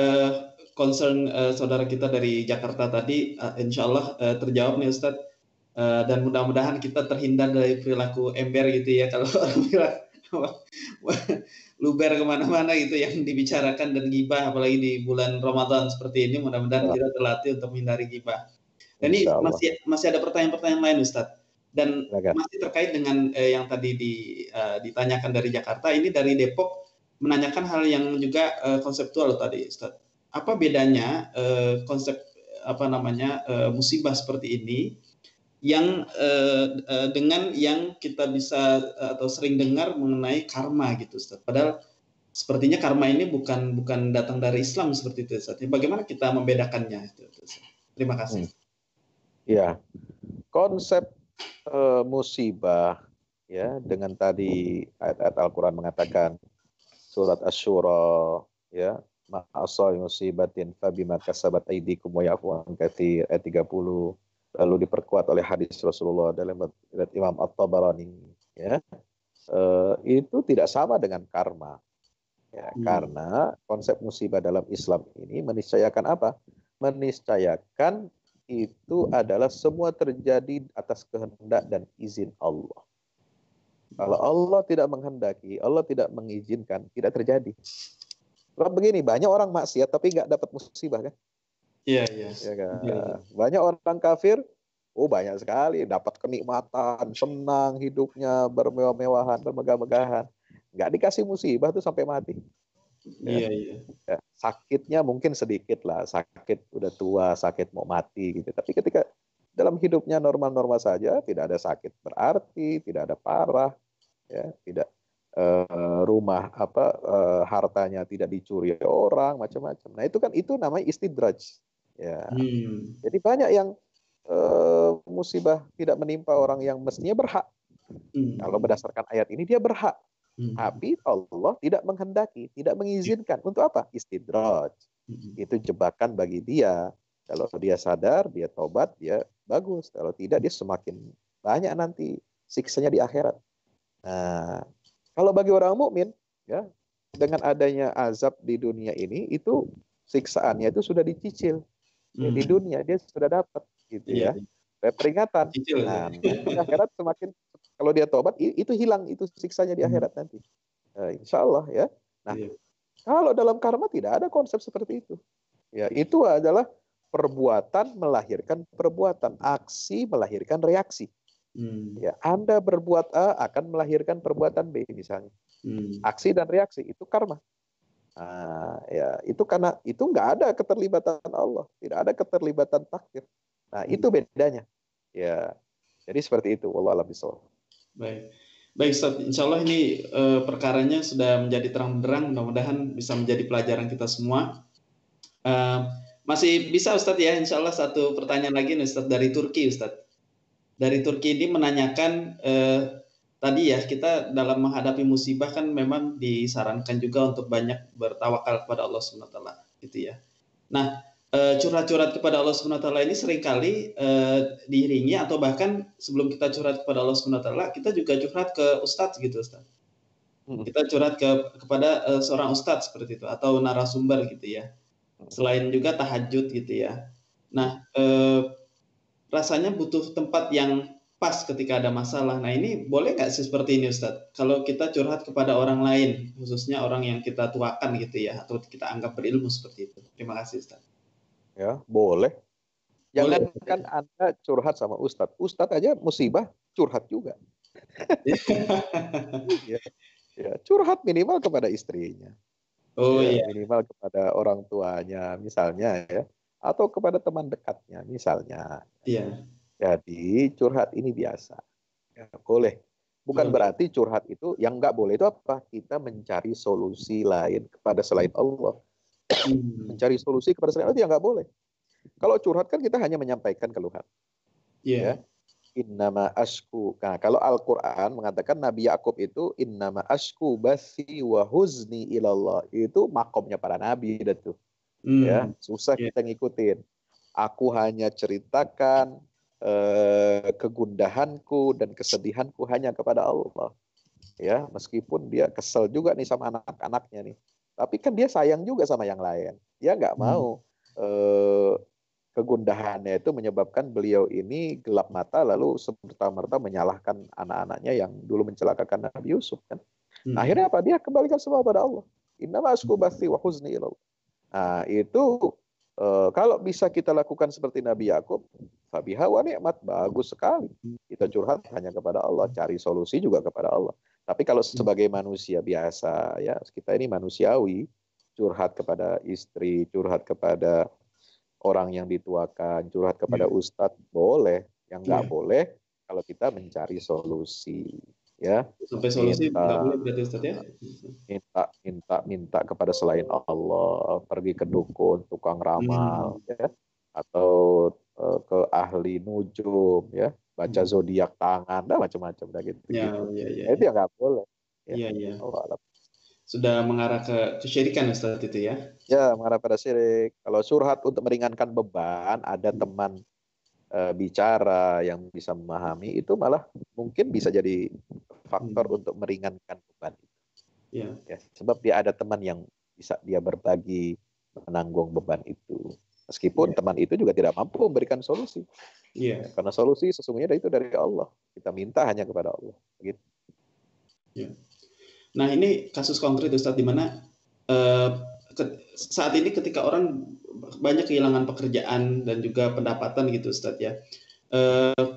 S1: concern saudara kita dari Jakarta tadi insya Allah terjawab nih Ustadz, dan mudah-mudahan kita terhindar dari perilaku ember gitu ya, kalau orang bilang luber kemana-mana gitu yang dibicarakan dan gibah, apalagi di bulan Ramadan seperti ini. Mudah-mudahan kita terlatih untuk menghindari gibah. Dan ini masih ada pertanyaan-pertanyaan lain Ustadz, dan masih terkait dengan yang tadi ditanyakan dari Jakarta. Ini dari Depok menanyakan hal yang juga konseptual tadi Ustadz. Apa bedanya konsep musibah seperti ini yang dengan yang kita bisa atau sering dengar mengenai karma gitu Ustaz. Padahal sepertinya karma ini bukan datang dari Islam seperti itu Ustaz. Bagaimana kita membedakannya itu Ustaz? Terima kasih.
S2: Ya. Konsep musibah ya, dengan tadi ayat-ayat Al-Qur'an mengatakan surat Asy-Syura ya, ma'asai musibatin fabima kasabat aydikum wa ya'fu an katsir ayat 30. Lalu diperkuat oleh hadis Rasulullah dalam riwayat Imam At-Tabarani, ya. Itu tidak sama dengan karma. Ya, karena konsep musibah dalam Islam ini meniscayakan apa? Meniscayakan itu adalah semua terjadi atas kehendak dan izin Allah. Kalau Allah tidak menghendaki, Allah tidak mengizinkan, tidak terjadi. Sebab begini, banyak orang maksiat tapi nggak dapat musibah kan?
S1: Iya.
S2: Ya kan? Banyak orang kafir, banyak sekali dapat kenikmatan, senang hidupnya, bermewah-mewahan, bermegah-megahan. Nggak dikasih musibah tuh sampai mati.
S1: Iya.
S2: Ya, sakitnya mungkin sedikit lah, sakit udah tua, sakit mau mati gitu. Tapi ketika dalam hidupnya normal-normal saja, tidak ada sakit berarti, tidak ada parah, ya, tidak rumah hartanya tidak dicuri orang, macam-macam. Nah itu namanya istidraj. Ya. Jadi banyak yang musibah tidak menimpa orang yang mestinya berhak. Kalau berdasarkan ayat ini dia berhak. Tapi Allah tidak menghendaki, tidak mengizinkan. Untuk apa? Istidraj. Itu jebakan bagi dia. Kalau dia sadar, dia tobat, dia bagus. Kalau tidak, dia semakin banyak nanti siksanya di akhirat. Nah, kalau bagi orang mukmin, ya, dengan adanya azab di dunia ini, itu siksaannya itu sudah dicicil. Ya, di dunia dia sudah dapat, gitu ya. Peringatan. Nah, di akhirat semakin kalau dia tobat, itu hilang itu siksanya di akhirat nanti. Insya Allah ya. Nah, kalau dalam karma tidak ada konsep seperti itu. Ya, itu adalah perbuatan melahirkan perbuatan, aksi melahirkan reaksi. Ya, Anda berbuat A akan melahirkan perbuatan B misalnya. Aksi dan reaksi itu karma. Nah, ya itu karena itu nggak ada keterlibatan Allah, tidak ada keterlibatan takdir. Nah, itu bedanya. Ya, jadi seperti itu. Wallahu a'lam bishawab.
S1: Baik, Ustaz. Insya Allah ini perkaranya sudah menjadi terang benderang. Mudah-mudahan bisa menjadi pelajaran kita semua. Masih bisa Ustaz ya, insya Allah satu pertanyaan lagi nih Ustaz dari Turki Ustaz. Dari Turki ini menanyakan tadi ya kita dalam menghadapi musibah kan memang disarankan juga untuk banyak bertawakal kepada Allah SWT gitu ya. Nah curhat-curhat kepada Allah SWT ini seringkali diiringi atau bahkan sebelum kita curhat kepada Allah SWT kita juga curhat ke Ustadz gitu Ustadz. Kita curhat kepada seorang Ustadz seperti itu atau narasumber gitu ya. Selain juga tahajud gitu ya. Nah, rasanya butuh tempat yang pas ketika ada masalah. Nah, ini boleh nggak sih seperti ini, Ustadz? Kalau kita curhat kepada orang lain, khususnya orang yang kita tuakan gitu ya, atau kita anggap berilmu seperti itu. Terima kasih, Ustadz.
S2: Ya, boleh. Jangankan Anda curhat sama Ustadz. Ustadz aja musibah, curhat juga. Ya, curhat minimal kepada istrinya. Minimal kepada orang tuanya misalnya ya, atau kepada teman dekatnya misalnya. Jadi curhat ini biasa, ya, boleh. Bukan berarti curhat itu yang nggak boleh itu apa? Kita mencari solusi lain kepada selain Allah. Mencari solusi kepada selain Allah itu yang nggak boleh. Kalau curhat kan kita hanya menyampaikan keluhan. Ya. Innama asku. Nah, kalau Al-Quran mengatakan Nabi Yakub itu innama asku basi wa huzni ilallah. Itu makomnya para nabi itu. Ya, susah kita ngikutin. Aku hanya ceritakan kegundahanku dan kesedihanku hanya kepada Allah. Ya, meskipun dia kesel juga nih sama anak-anaknya nih. Tapi kan dia sayang juga sama yang lain. Dia nggak mau kegundahannya itu menyebabkan beliau ini gelap mata lalu serta-merta menyalahkan anak-anaknya yang dulu mencelakakan Nabi Yusuf kan. Akhirnya apa? Dia kembalikan semua pada Allah. Innama asku bathi wa huzni ilallah. Nah, itu kalau bisa kita lakukan seperti Nabi Yakub, fabiha wa ni'mat, bagus sekali. Kita curhat hanya kepada Allah, cari solusi juga kepada Allah. Tapi kalau sebagai manusia biasa ya, kita ini manusiawi, curhat kepada istri, curhat kepada orang yang dituakan, curhat kepada ustadz boleh, yang nggak boleh kalau kita mencari solusi, ya.
S1: Sampai solusi nggak boleh berarti Ustadz ya?
S2: Minta kepada selain Allah, pergi ke dukun, tukang ramal, ya, atau ke ahli nujum, ya, baca zodiak tangan, macam-macam, gitu. Itu yang nggak boleh.
S1: Allah. Sudah mengarah ke kesyirikan Ustaz itu ya?
S2: Ya, mengarah pada syirik. Kalau surhat untuk meringankan beban, ada teman bicara yang bisa memahami, itu malah mungkin bisa jadi faktor untuk meringankan beban itu. Ya, sebab dia ada teman yang bisa dia berbagi menanggung beban itu. Meskipun teman itu juga tidak mampu memberikan solusi. Ya, karena solusi sesungguhnya itu dari Allah. Kita minta hanya kepada Allah. Begitu.
S1: Ya. Nah, ini kasus konkret Ustadz, di mana saat ini ketika orang banyak kehilangan pekerjaan dan juga pendapatan gitu Ustadz ya.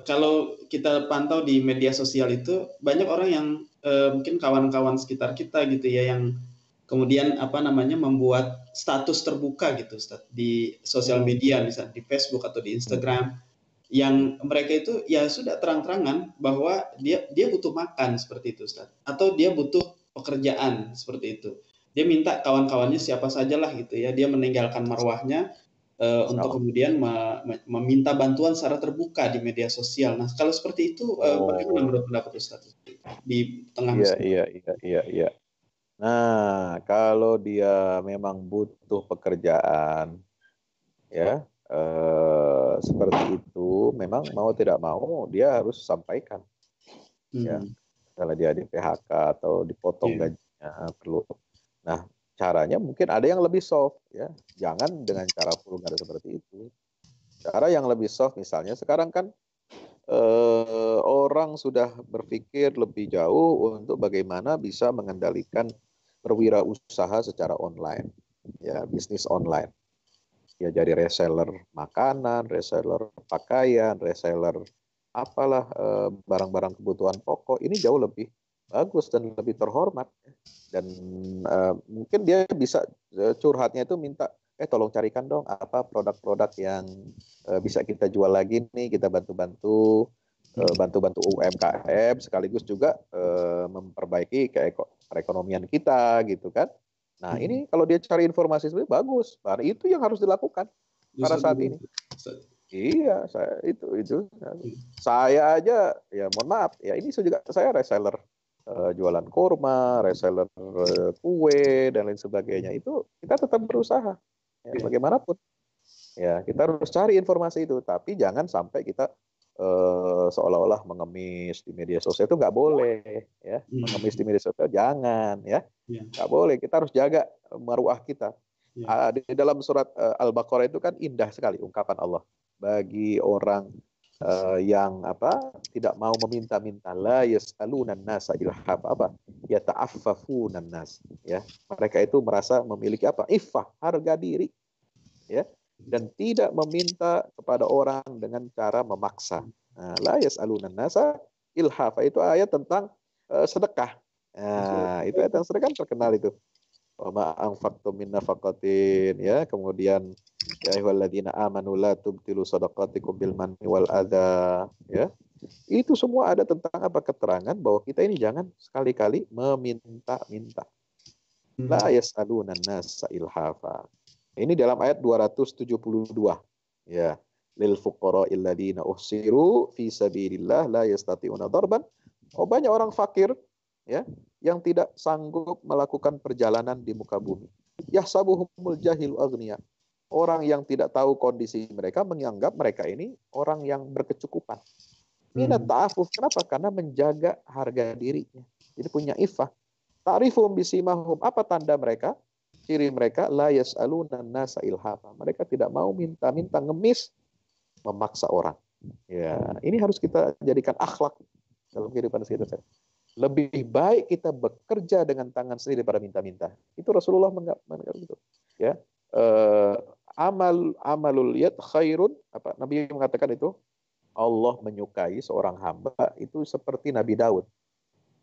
S1: Kalau kita pantau di media sosial itu banyak orang yang mungkin kawan-kawan sekitar kita gitu ya yang kemudian membuat status terbuka gitu Ustadz di sosial media, misalnya di Facebook atau di Instagram, yang mereka itu ya sudah terang-terangan bahwa dia butuh makan seperti itu Ustadz, atau dia butuh pekerjaan seperti itu. Dia minta kawan-kawannya siapa sajalah gitu ya, dia meninggalkan marwahnya untuk kemudian meminta bantuan secara terbuka di media sosial. Nah, kalau seperti itu bagaimana menurut pendapat Ustaz di tengah muslim?
S2: Iya. Nah, kalau dia memang butuh pekerjaan, ya seperti itu, memang mau tidak mau dia harus sampaikan, ya. Kalau dia di PHK atau dipotong gajinya perlu. Nah, caranya mungkin ada yang lebih soft, ya. Jangan dengan cara vulgar seperti itu. Cara yang lebih soft, misalnya sekarang kan orang sudah berpikir lebih jauh untuk bagaimana bisa mengendalikan berwirausaha secara online, ya, bisnis online. Ya, jadi reseller makanan, reseller pakaian, reseller apalah barang-barang kebutuhan pokok, ini jauh lebih bagus dan lebih terhormat. Dan mungkin dia bisa curhatnya itu minta, tolong carikan dong apa produk-produk yang bisa kita jual lagi nih, kita bantu-bantu UMKM, sekaligus juga memperbaiki perekonomian kita gitu kan. Nah, ini kalau dia cari informasi sebenarnya bagus. Nah, itu yang harus dilakukan pada saat ini. Iya, saya aja, ya mohon maaf, ya ini juga saya reseller jualan kurma, reseller kue dan lain sebagainya. Itu kita tetap berusaha, ya, bagaimanapun. Ya, kita harus cari informasi itu, tapi jangan sampai kita seolah-olah mengemis di media sosial, itu nggak boleh, ya. Mengemis di media sosial jangan, ya. Nggak boleh, kita harus jaga maruah kita. Di dalam surat Al-Baqarah itu kan indah sekali ungkapan Allah bagi orang yang tidak mau meminta-minta, la yas'alunan nasa ilhafa, yata'affafunan nas, ya. Mereka itu merasa memiliki iffah, harga diri, ya, dan tidak meminta kepada orang dengan cara memaksa. Nah, la yas'alunan nasa ilhafa itu ayat tentang sedekah. Nah, itu ayat yang sedekah terkenal itu. Wa ma anfaqtum min nafaqatin, ya, kemudian ya ayyuhalladzina amanu la tubtilu shadaqatikum bil manni wal adza, ya. Itu semua ada tentang keterangan bahwa kita ini jangan sekali-kali meminta-minta. La yas'alunan nasa ilhafa. Ini dalam ayat 272. Ya, lil fuqara'il ladzina uhsiru fi sabilillah la yastati'una darban. Banyak orang fakir, ya, yang tidak sanggup melakukan perjalanan di muka bumi. Yahsabuhumul jahilu aghnia. Orang yang tidak tahu kondisi mereka menganggap mereka ini orang yang berkecukupan. Minat ta'afuf. Kenapa? Karena menjaga harga dirinya. Jadi punya iffah. Ta'rifum bisimahum. Apa tanda mereka? Ciri mereka, la yas'aluna nasa ilhafa. Mereka tidak mau minta-minta, ngemis, memaksa orang. Ya, ini harus kita jadikan akhlak dalam kehidupan kita. Lebih baik kita bekerja dengan tangan sendiri daripada minta-minta. Itu Rasulullah menganggap gitu. Ya, amalul yad khairun. Nabi mengatakan itu, Allah menyukai seorang hamba itu seperti Nabi Daud.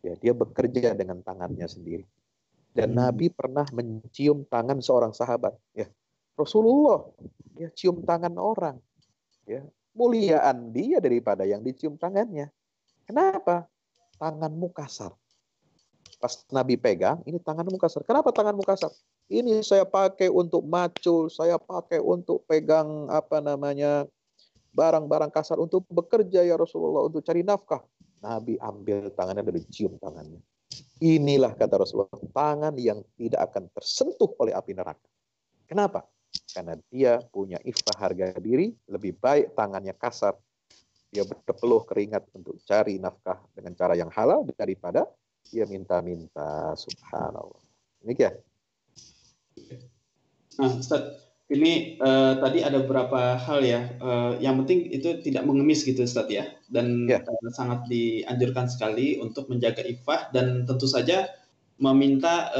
S2: Ya, dia bekerja dengan tangannya sendiri. Dan Nabi pernah mencium tangan seorang sahabat. Ya, Rasulullah, ya, cium tangan orang. Ya, muliaan dia daripada yang dicium tangannya. Kenapa? Tanganmu kasar. Pas Nabi pegang, ini tanganmu kasar. Kenapa tanganmu kasar? Ini saya pakai untuk macul, saya pakai untuk pegang barang-barang kasar untuk bekerja ya Rasulullah, untuk cari nafkah. Nabi ambil tangannya dan dicium tangannya. Inilah kata Rasulullah, tangan yang tidak akan tersentuh oleh api neraka. Kenapa? Karena dia punya iffah harga diri, lebih baik tangannya kasar. Dia berpeluh keringat untuk cari nafkah dengan cara yang halal daripada dia minta-minta. Subhanallah. Demikian.
S1: Nah, Ustaz, ini tadi ada beberapa hal ya. Yang penting itu tidak mengemis gitu, Ustaz ya. Dan sangat dianjurkan sekali untuk menjaga iffah dan tentu saja meminta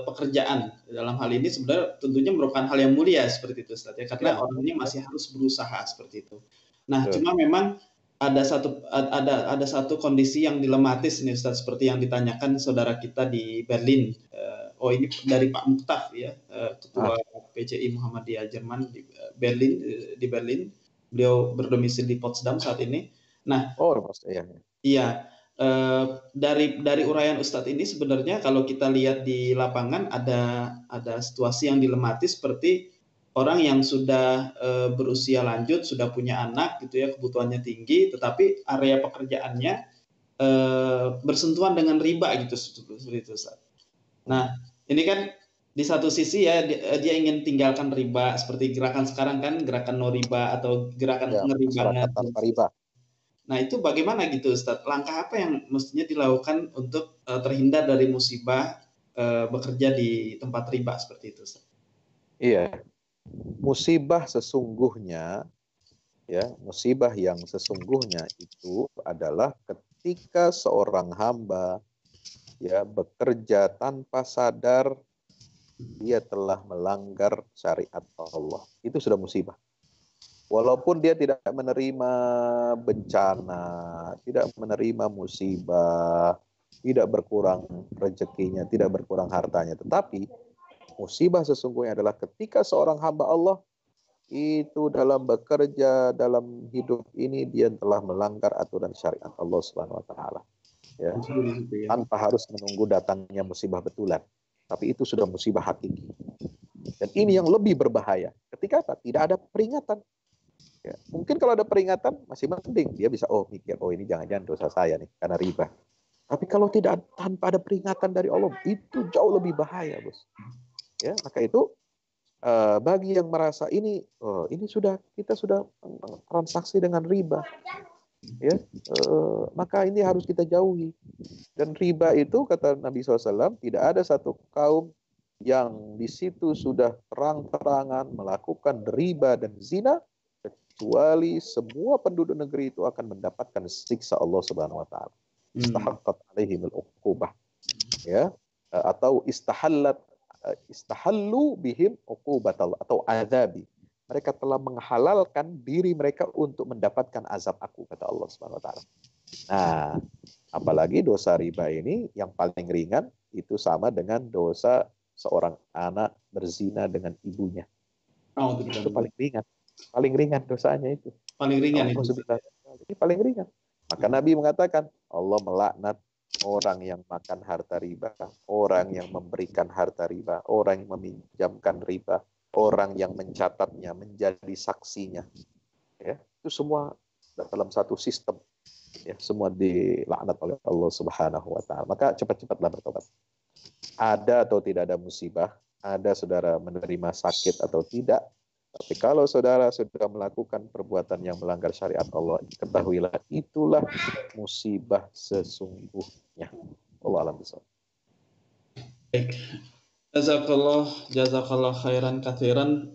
S1: pekerjaan. Dalam hal ini sebenarnya tentunya merupakan hal yang mulia seperti itu, Ustaz ya. Karena orang ini masih harus berusaha seperti itu. Nah, cuma memang ada satu kondisi yang dilematis nih, Ustaz, seperti yang ditanyakan saudara kita di Berlin. Ini dari Pak Muktaf ya, Ketua PCI Muhammadiyah Jerman di Berlin. Beliau berdomisili di Potsdam saat ini. Nah, iya, dari uraian Ustadz ini sebenarnya kalau kita lihat di lapangan ada situasi yang dilematis seperti orang yang sudah berusia lanjut, sudah punya anak gitu ya, kebutuhannya tinggi, tetapi area pekerjaannya bersentuhan dengan riba gitu seperti itu, Ustaz. Nah, ini kan di satu sisi ya dia ingin tinggalkan riba seperti gerakan sekarang kan, gerakan no riba atau gerakan
S2: Ya,
S1: ngeri
S2: masyarakat
S1: banget.
S2: tanpa riba.
S1: Nah, itu bagaimana gitu, Ustaz? Langkah apa yang mestinya dilakukan untuk terhindar dari musibah bekerja di tempat riba seperti itu, Ustaz?
S2: Iya, musibah sesungguhnya, ya, musibah yang sesungguhnya itu adalah ketika seorang hamba ya bekerja tanpa sadar dia telah melanggar syariat Allah. Itu sudah musibah. Walaupun dia tidak menerima bencana, tidak menerima musibah, tidak berkurang rezekinya, tidak berkurang hartanya, tetapi musibah sesungguhnya adalah ketika seorang hamba Allah itu dalam bekerja, dalam hidup ini dia telah melanggar aturan syariat Allah Subhanahu wa taala. Ya. Tanpa harus menunggu datangnya musibah betulan. Tapi itu sudah musibah hakiki. Dan ini yang lebih berbahaya. Ketika apa? Tidak ada peringatan. Ya. Mungkin kalau ada peringatan masih mending. Dia bisa mikir, ini jangan-jangan dosa saya nih karena riba. Tapi kalau tidak, tanpa ada peringatan dari Allah, itu jauh lebih bahaya, bos. Ya, maka itu bagi yang merasa ini kita sudah transaksi dengan riba, ya, maka ini harus kita jauhi. Dan riba itu kata Nabi SAW, tidak ada satu kaum yang di situ sudah terang-terangan melakukan riba dan zina, kecuali semua penduduk negeri itu akan mendapatkan siksa Allah Subhanahu wa taala. Istahaqqat alaihimul uqubah. Ya, atau istahallu bihim uqubatallah atau azabi. Mereka telah menghalalkan diri mereka untuk mendapatkan azab aku, kata Allah Subhanahu wa taala. Nah, apalagi dosa riba ini yang paling ringan itu sama dengan dosa seorang anak berzina dengan ibunya. Itu paling ringan. Paling ringan dosanya itu.
S1: Paling ringan itu.
S2: Ini paling ringan. Maka Nabi mengatakan, Allah melaknat orang yang makan harta riba, orang yang memberikan harta riba, orang yang meminjamkan riba, orang yang mencatatnya, menjadi saksinya. Ya, itu semua dalam satu sistem. Ya, semua dilaknat oleh Allah Subhanahu wa taala. Maka cepat-cepatlah bertobat. Ada atau tidak ada musibah, ada saudara menerima sakit atau tidak, tapi kalau saudara sudah melakukan perbuatan yang melanggar syariat Allah, ketahuilah itulah musibah sesungguhnya. Allah alam bisawab.
S1: Baik. Jazakallah khairan katsiran.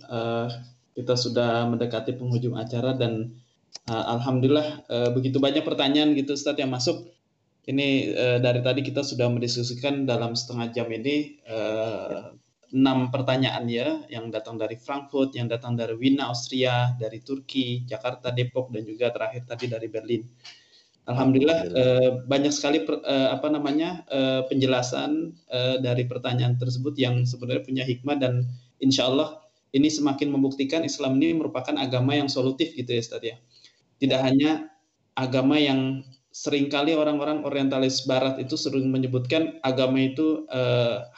S1: Kita sudah mendekati penghujung acara dan alhamdulillah begitu banyak pertanyaan gitu Ustaz yang masuk. Ini dari tadi kita sudah mendiskusikan dalam setengah jam ini 6 pertanyaan ya, yang datang dari Frankfurt, yang datang dari Wina, Austria, dari Turki, Jakarta, Depok, dan juga terakhir tadi dari Berlin. Alhamdulillah banyak sekali penjelasan dari pertanyaan tersebut yang sebenarnya punya hikmah, dan insya Allah ini semakin membuktikan Islam ini merupakan agama yang solutif gitu ya Ustaz ya. Tidak hanya agama yang seringkali orang-orang orientalis barat itu sering menyebutkan agama itu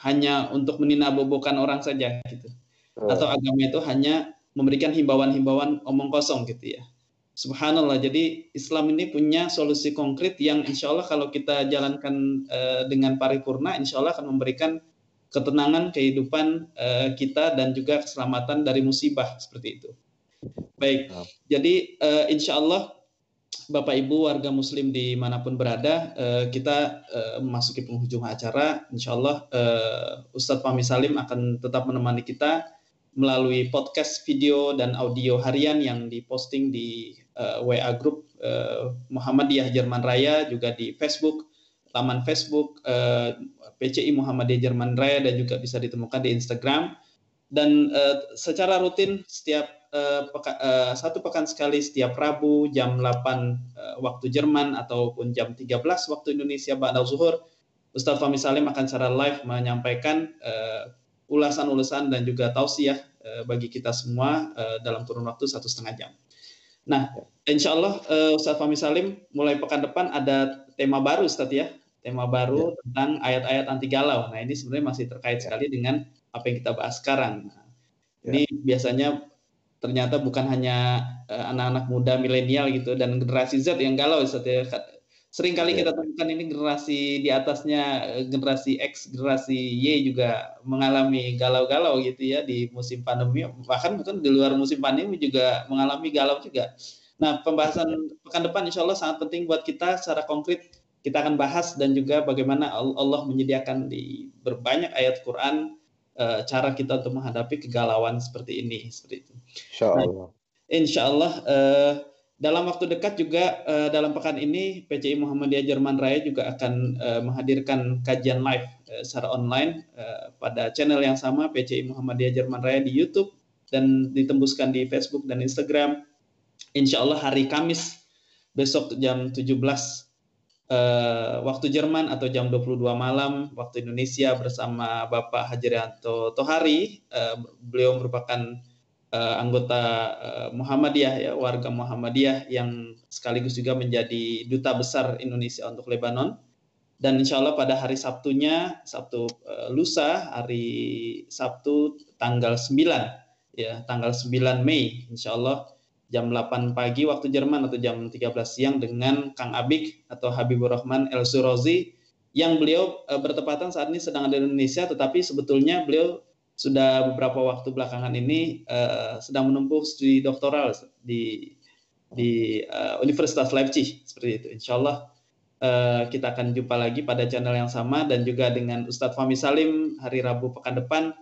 S1: hanya untuk meninabobokan orang saja gitu. Atau agama itu hanya memberikan himbauan-himbauan omong kosong gitu ya. Subhanallah, jadi Islam ini punya solusi konkret yang insya Allah kalau kita jalankan dengan paripurna, insya Allah akan memberikan ketenangan kehidupan kita dan juga keselamatan dari musibah seperti itu. Baik, jadi insya Allah Bapak Ibu warga Muslim dimanapun berada, kita memasuki penghujung acara. Insya Allah Ustadz Fahmi Salim akan tetap menemani kita melalui podcast video dan audio harian yang diposting di WA Group Muhammadiyah Jerman Raya, juga di Facebook, laman Facebook PCI Muhammadiyah Jerman Raya, dan juga bisa ditemukan di Instagram. Dan secara rutin setiap satu pekan sekali, setiap Rabu jam 8 waktu Jerman ataupun jam 13 waktu Indonesia ba'da zuhur, Ustadz Fahmi Salim akan secara live menyampaikan ulasan-ulasan dan juga tausiah bagi kita semua dalam kurun waktu 1,5 jam. Nah, insya Allah Ustadz Fahmi Salim mulai pekan depan ada tema baru Ustadz ya, tema baru tentang ayat-ayat anti galau. Nah, ini sebenarnya masih terkait sekali dengan apa yang kita bahas sekarang. Nah,
S2: Ya.
S1: Ini biasanya ternyata bukan hanya anak-anak muda milenial gitu dan generasi Z yang galau Ustaz ya. Sering kali
S2: Ya.
S1: kita temukan ini generasi di atasnya, generasi X, generasi Y juga mengalami galau-galau gitu ya di musim pandemi, bahkan mungkin di luar musim pandemi juga mengalami galau juga. Nah, pembahasan pekan depan insya Allah sangat penting buat kita secara konkret. Kita akan bahas dan juga bagaimana Allah menyediakan di berbanyak ayat Quran cara kita untuk menghadapi kegalauan seperti ini, seperti itu.
S2: Insya
S1: Nah,
S2: Allah.
S1: insya Allah dalam waktu dekat juga dalam pekan ini PCI Muhammadiyah Jerman Raya juga akan menghadirkan kajian live secara online pada channel yang sama PCI Muhammadiyah Jerman Raya di YouTube dan ditembuskan di Facebook dan Instagram. Insya Allah hari Kamis besok jam 17 waktu Jerman atau jam 22 malam waktu Indonesia bersama Bapak Hajrianto Tohari. Beliau merupakan anggota Muhammadiyah ya, warga Muhammadiyah yang sekaligus juga menjadi duta besar Indonesia untuk Lebanon. Dan insya Allah pada hari Sabtunya, Sabtu lusa, hari Sabtu tanggal 9, ya, tanggal 9 Mei, insya Allah jam 8 pagi waktu Jerman atau jam 13 siang dengan Kang Abik atau Habibur Rahman El Surozi yang beliau bertepatan saat ini sedang ada di Indonesia, tetapi sebetulnya beliau sudah beberapa waktu belakangan ini sedang menempuh studi doktoral di Universitas Leipzig seperti itu. Insya Allah kita akan jumpa lagi pada channel yang sama dan juga dengan Ustadz Fahmi Salim hari Rabu pekan depan.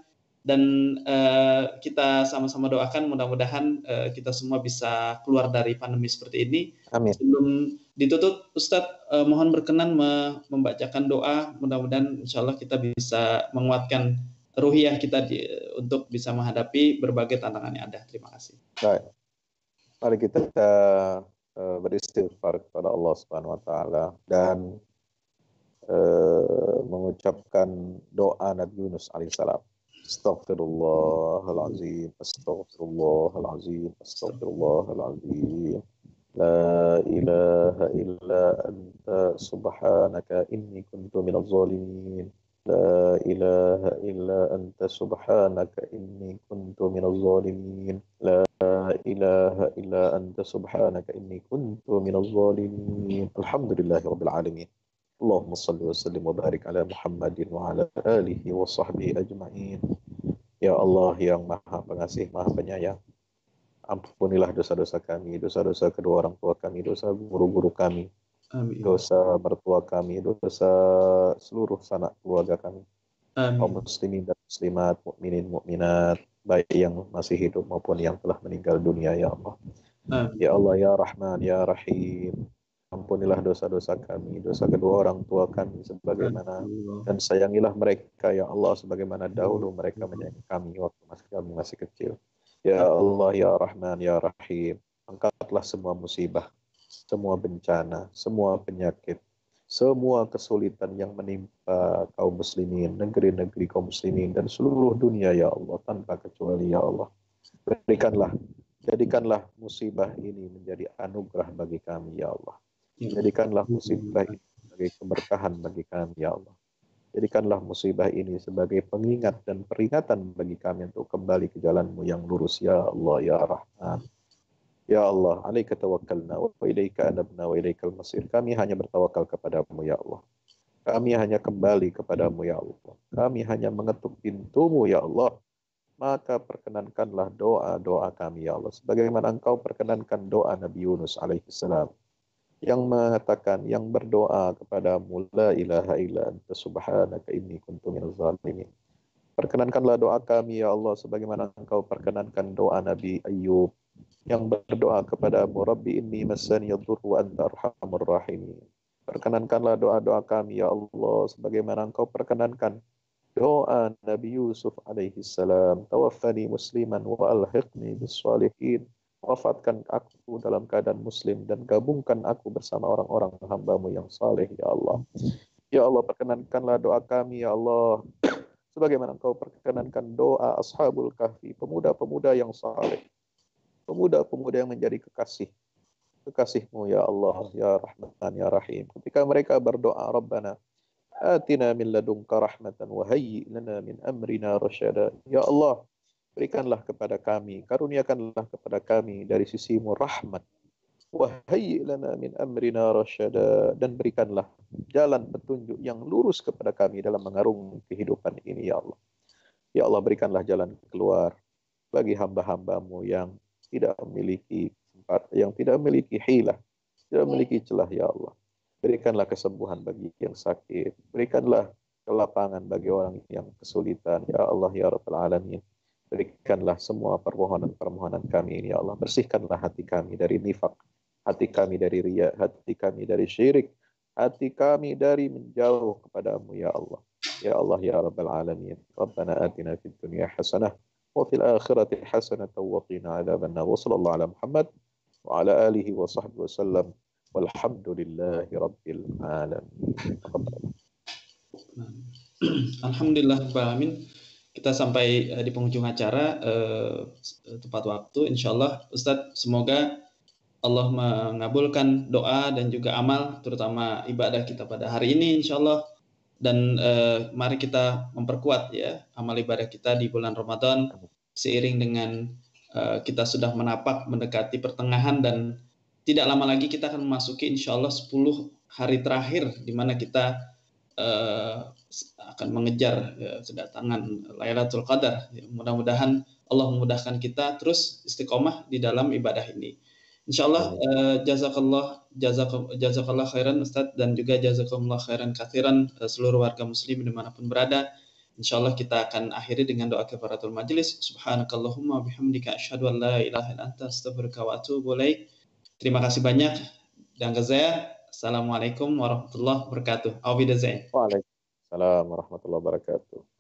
S1: Dan kita sama-sama doakan mudah-mudahan kita semua bisa keluar dari pandemi seperti ini.
S2: Amin.
S1: Sebelum ditutup, Ustadz mohon berkenan membacakan doa. Mudah-mudahan insya Allah kita bisa menguatkan ruhiyah kita untuk bisa menghadapi berbagai tantangan yang ada. Terima kasih.
S2: Baik. Mari kita beristighfar kepada Allah Subhanahu wa taala dan mengucapkan doa Nabi Yunus alaihissalam. Astaghfirullahalazim, astaghfirullahalazim, astaghfirullahalazim. La ilaha illa anta subhanaka inni kuntu minadh zalimin. La ilaha illa anta subhanaka inni kuntu minadh zalimin. La ilaha illa anta subhanaka inni kuntu minadh zalimin. Alhamdulillahirabbil alamin. Allahumma salli wa sallim wa barik ala Muhammadin wa ala alihi wa sahbihi ajma'in. Ya Allah yang maha pengasih, maha penyayang, ampunilah dosa-dosa kami, dosa-dosa kedua orang tua kami, dosa guru-guru kami,
S1: Amin.
S2: dosa mertua kami, dosa seluruh sanak keluarga kami, kaum muslimin dan muslimat, mukminin mukminat, baik yang masih hidup maupun yang telah meninggal dunia, ya Allah.
S1: Amin.
S2: Ya Allah, ya Rahman, ya Rahim, ampunilah dosa-dosa kami, dosa kedua orang tua kami sebagaimana, dan sayangilah mereka ya Allah sebagaimana dahulu mereka menyayangi kami waktu kami masih kecil. Ya Allah, ya Rahman, ya Rahim, angkatlah semua musibah, semua bencana, semua penyakit, semua kesulitan yang menimpa kaum muslimin, negeri-negeri kaum muslimin dan seluruh dunia ya Allah tanpa kecuali ya Allah. Jadikanlah musibah ini menjadi anugerah bagi kami ya Allah. Jadikanlah musibah ini sebagai keberkahan bagi kami ya Allah. Jadikanlah musibah ini sebagai pengingat dan peringatan bagi kami untuk kembali ke jalan-Mu yang lurus ya Allah ya Rahman. Ya Allah, alaika tawakkalna wa ilaika anabna wa ilaikal masir. Kami hanya bertawakal kepadamu ya Allah. Kami hanya kembali kepadamu ya Allah. Kami hanya mengetuk pintu-Mu ya Allah. Maka perkenankanlah doa-doa kami ya Allah. Sebagaimana Engkau perkenankan doa Nabi Yunus alaihissalam yang mengatakan, yang berdoa kepadamu, la ilaha illa anta subhanaka inni kuntu minaz zalimin. Perkenankanlah doa kami ya Allah sebagaimana Engkau perkenankan doa Nabi Ayyub yang berdoa kepadamu, Rabbi inni massani yadhur wa anta arhamur rahimin. Perkenankanlah doa-doa kami ya Allah sebagaimana Engkau perkenankan doa Nabi Yusuf alaihi salam, tawaffani musliman wa alhiqni bis salihin. Wafatkan aku dalam keadaan muslim dan gabungkan aku bersama orang-orang hamba-Mu yang saleh ya Allah. Ya Allah, perkenankanlah doa kami ya Allah sebagaimana Engkau perkenankan doa Ashabul Kahfi, pemuda-pemuda yang saleh, pemuda-pemuda yang menjadi kekasih-Mu ya Allah, ya Rahman, ya Rahim. Ketika mereka berdoa, Rabbana atina min ladunka rahmatan wa hayyi lana min amrina rasyada. Ya Allah, berikanlah kepada kami, karuniakanlah kepada kami dari sisimu rahmat. Wahai lana min amrina rasyada, dan berikanlah jalan petunjuk yang lurus kepada kami dalam mengarungi kehidupan ini ya Allah. Ya Allah, berikanlah jalan keluar bagi hamba-hambamu yang tidak memiliki tempat, yang tidak memiliki hilah, tidak memiliki celah ya Allah. Berikanlah kesembuhan bagi yang sakit, berikanlah kelapangan bagi orang yang kesulitan ya Allah ya Rabbal Alamin. Berikanlah semua permohonan-permohonan kami ini ya Allah. Bersihkanlah hati kami dari nifak, hati kami dari riya, hati kami dari syirik, hati kami dari menjauh kepadamu ya Allah. Ya Allah ya Rabbal Alamin. Rabbana atina fid dunya hasanah wa fil akhirati hasanah wa qina adzabannar. Wa sallallahu ala Muhammad wa ala alihi wa sahbihi wa sallam. Walhamdulillahi rabbil alamin.
S1: Alhamdulillah Rabbil Alamin. Kita sampai di penghujung acara tepat waktu. Insyaallah Ustadz, semoga Allah mengabulkan doa dan juga amal, terutama ibadah kita pada hari ini insyaallah. Dan mari kita memperkuat ya amal ibadah kita di bulan Ramadan, seiring dengan kita sudah mendekati pertengahan, dan tidak lama lagi kita akan memasuki insyaallah 10 hari terakhir di mana kita akan mengejar kedatangan Lailatul Qadar. Mudah-mudahan Allah memudahkan kita terus istiqomah di dalam ibadah ini. Insyaallah jazakallah khairan Ustaz, dan juga jazakumullah khairan katsiran seluruh warga muslim dimanapun berada. Insyaallah kita akan akhiri dengan doa kafaratul majelis. Subhanakallahumma bihamdika asyhadu an la ilaha illa anta astaghfiruka wa atubu ilaik. Terima kasih banyak dan saya. Assalamualaikum warahmatullahi wabarakatuh. Auf Wiedersehen.
S2: Waalaikumsalam warahmatullahi wabarakatuh.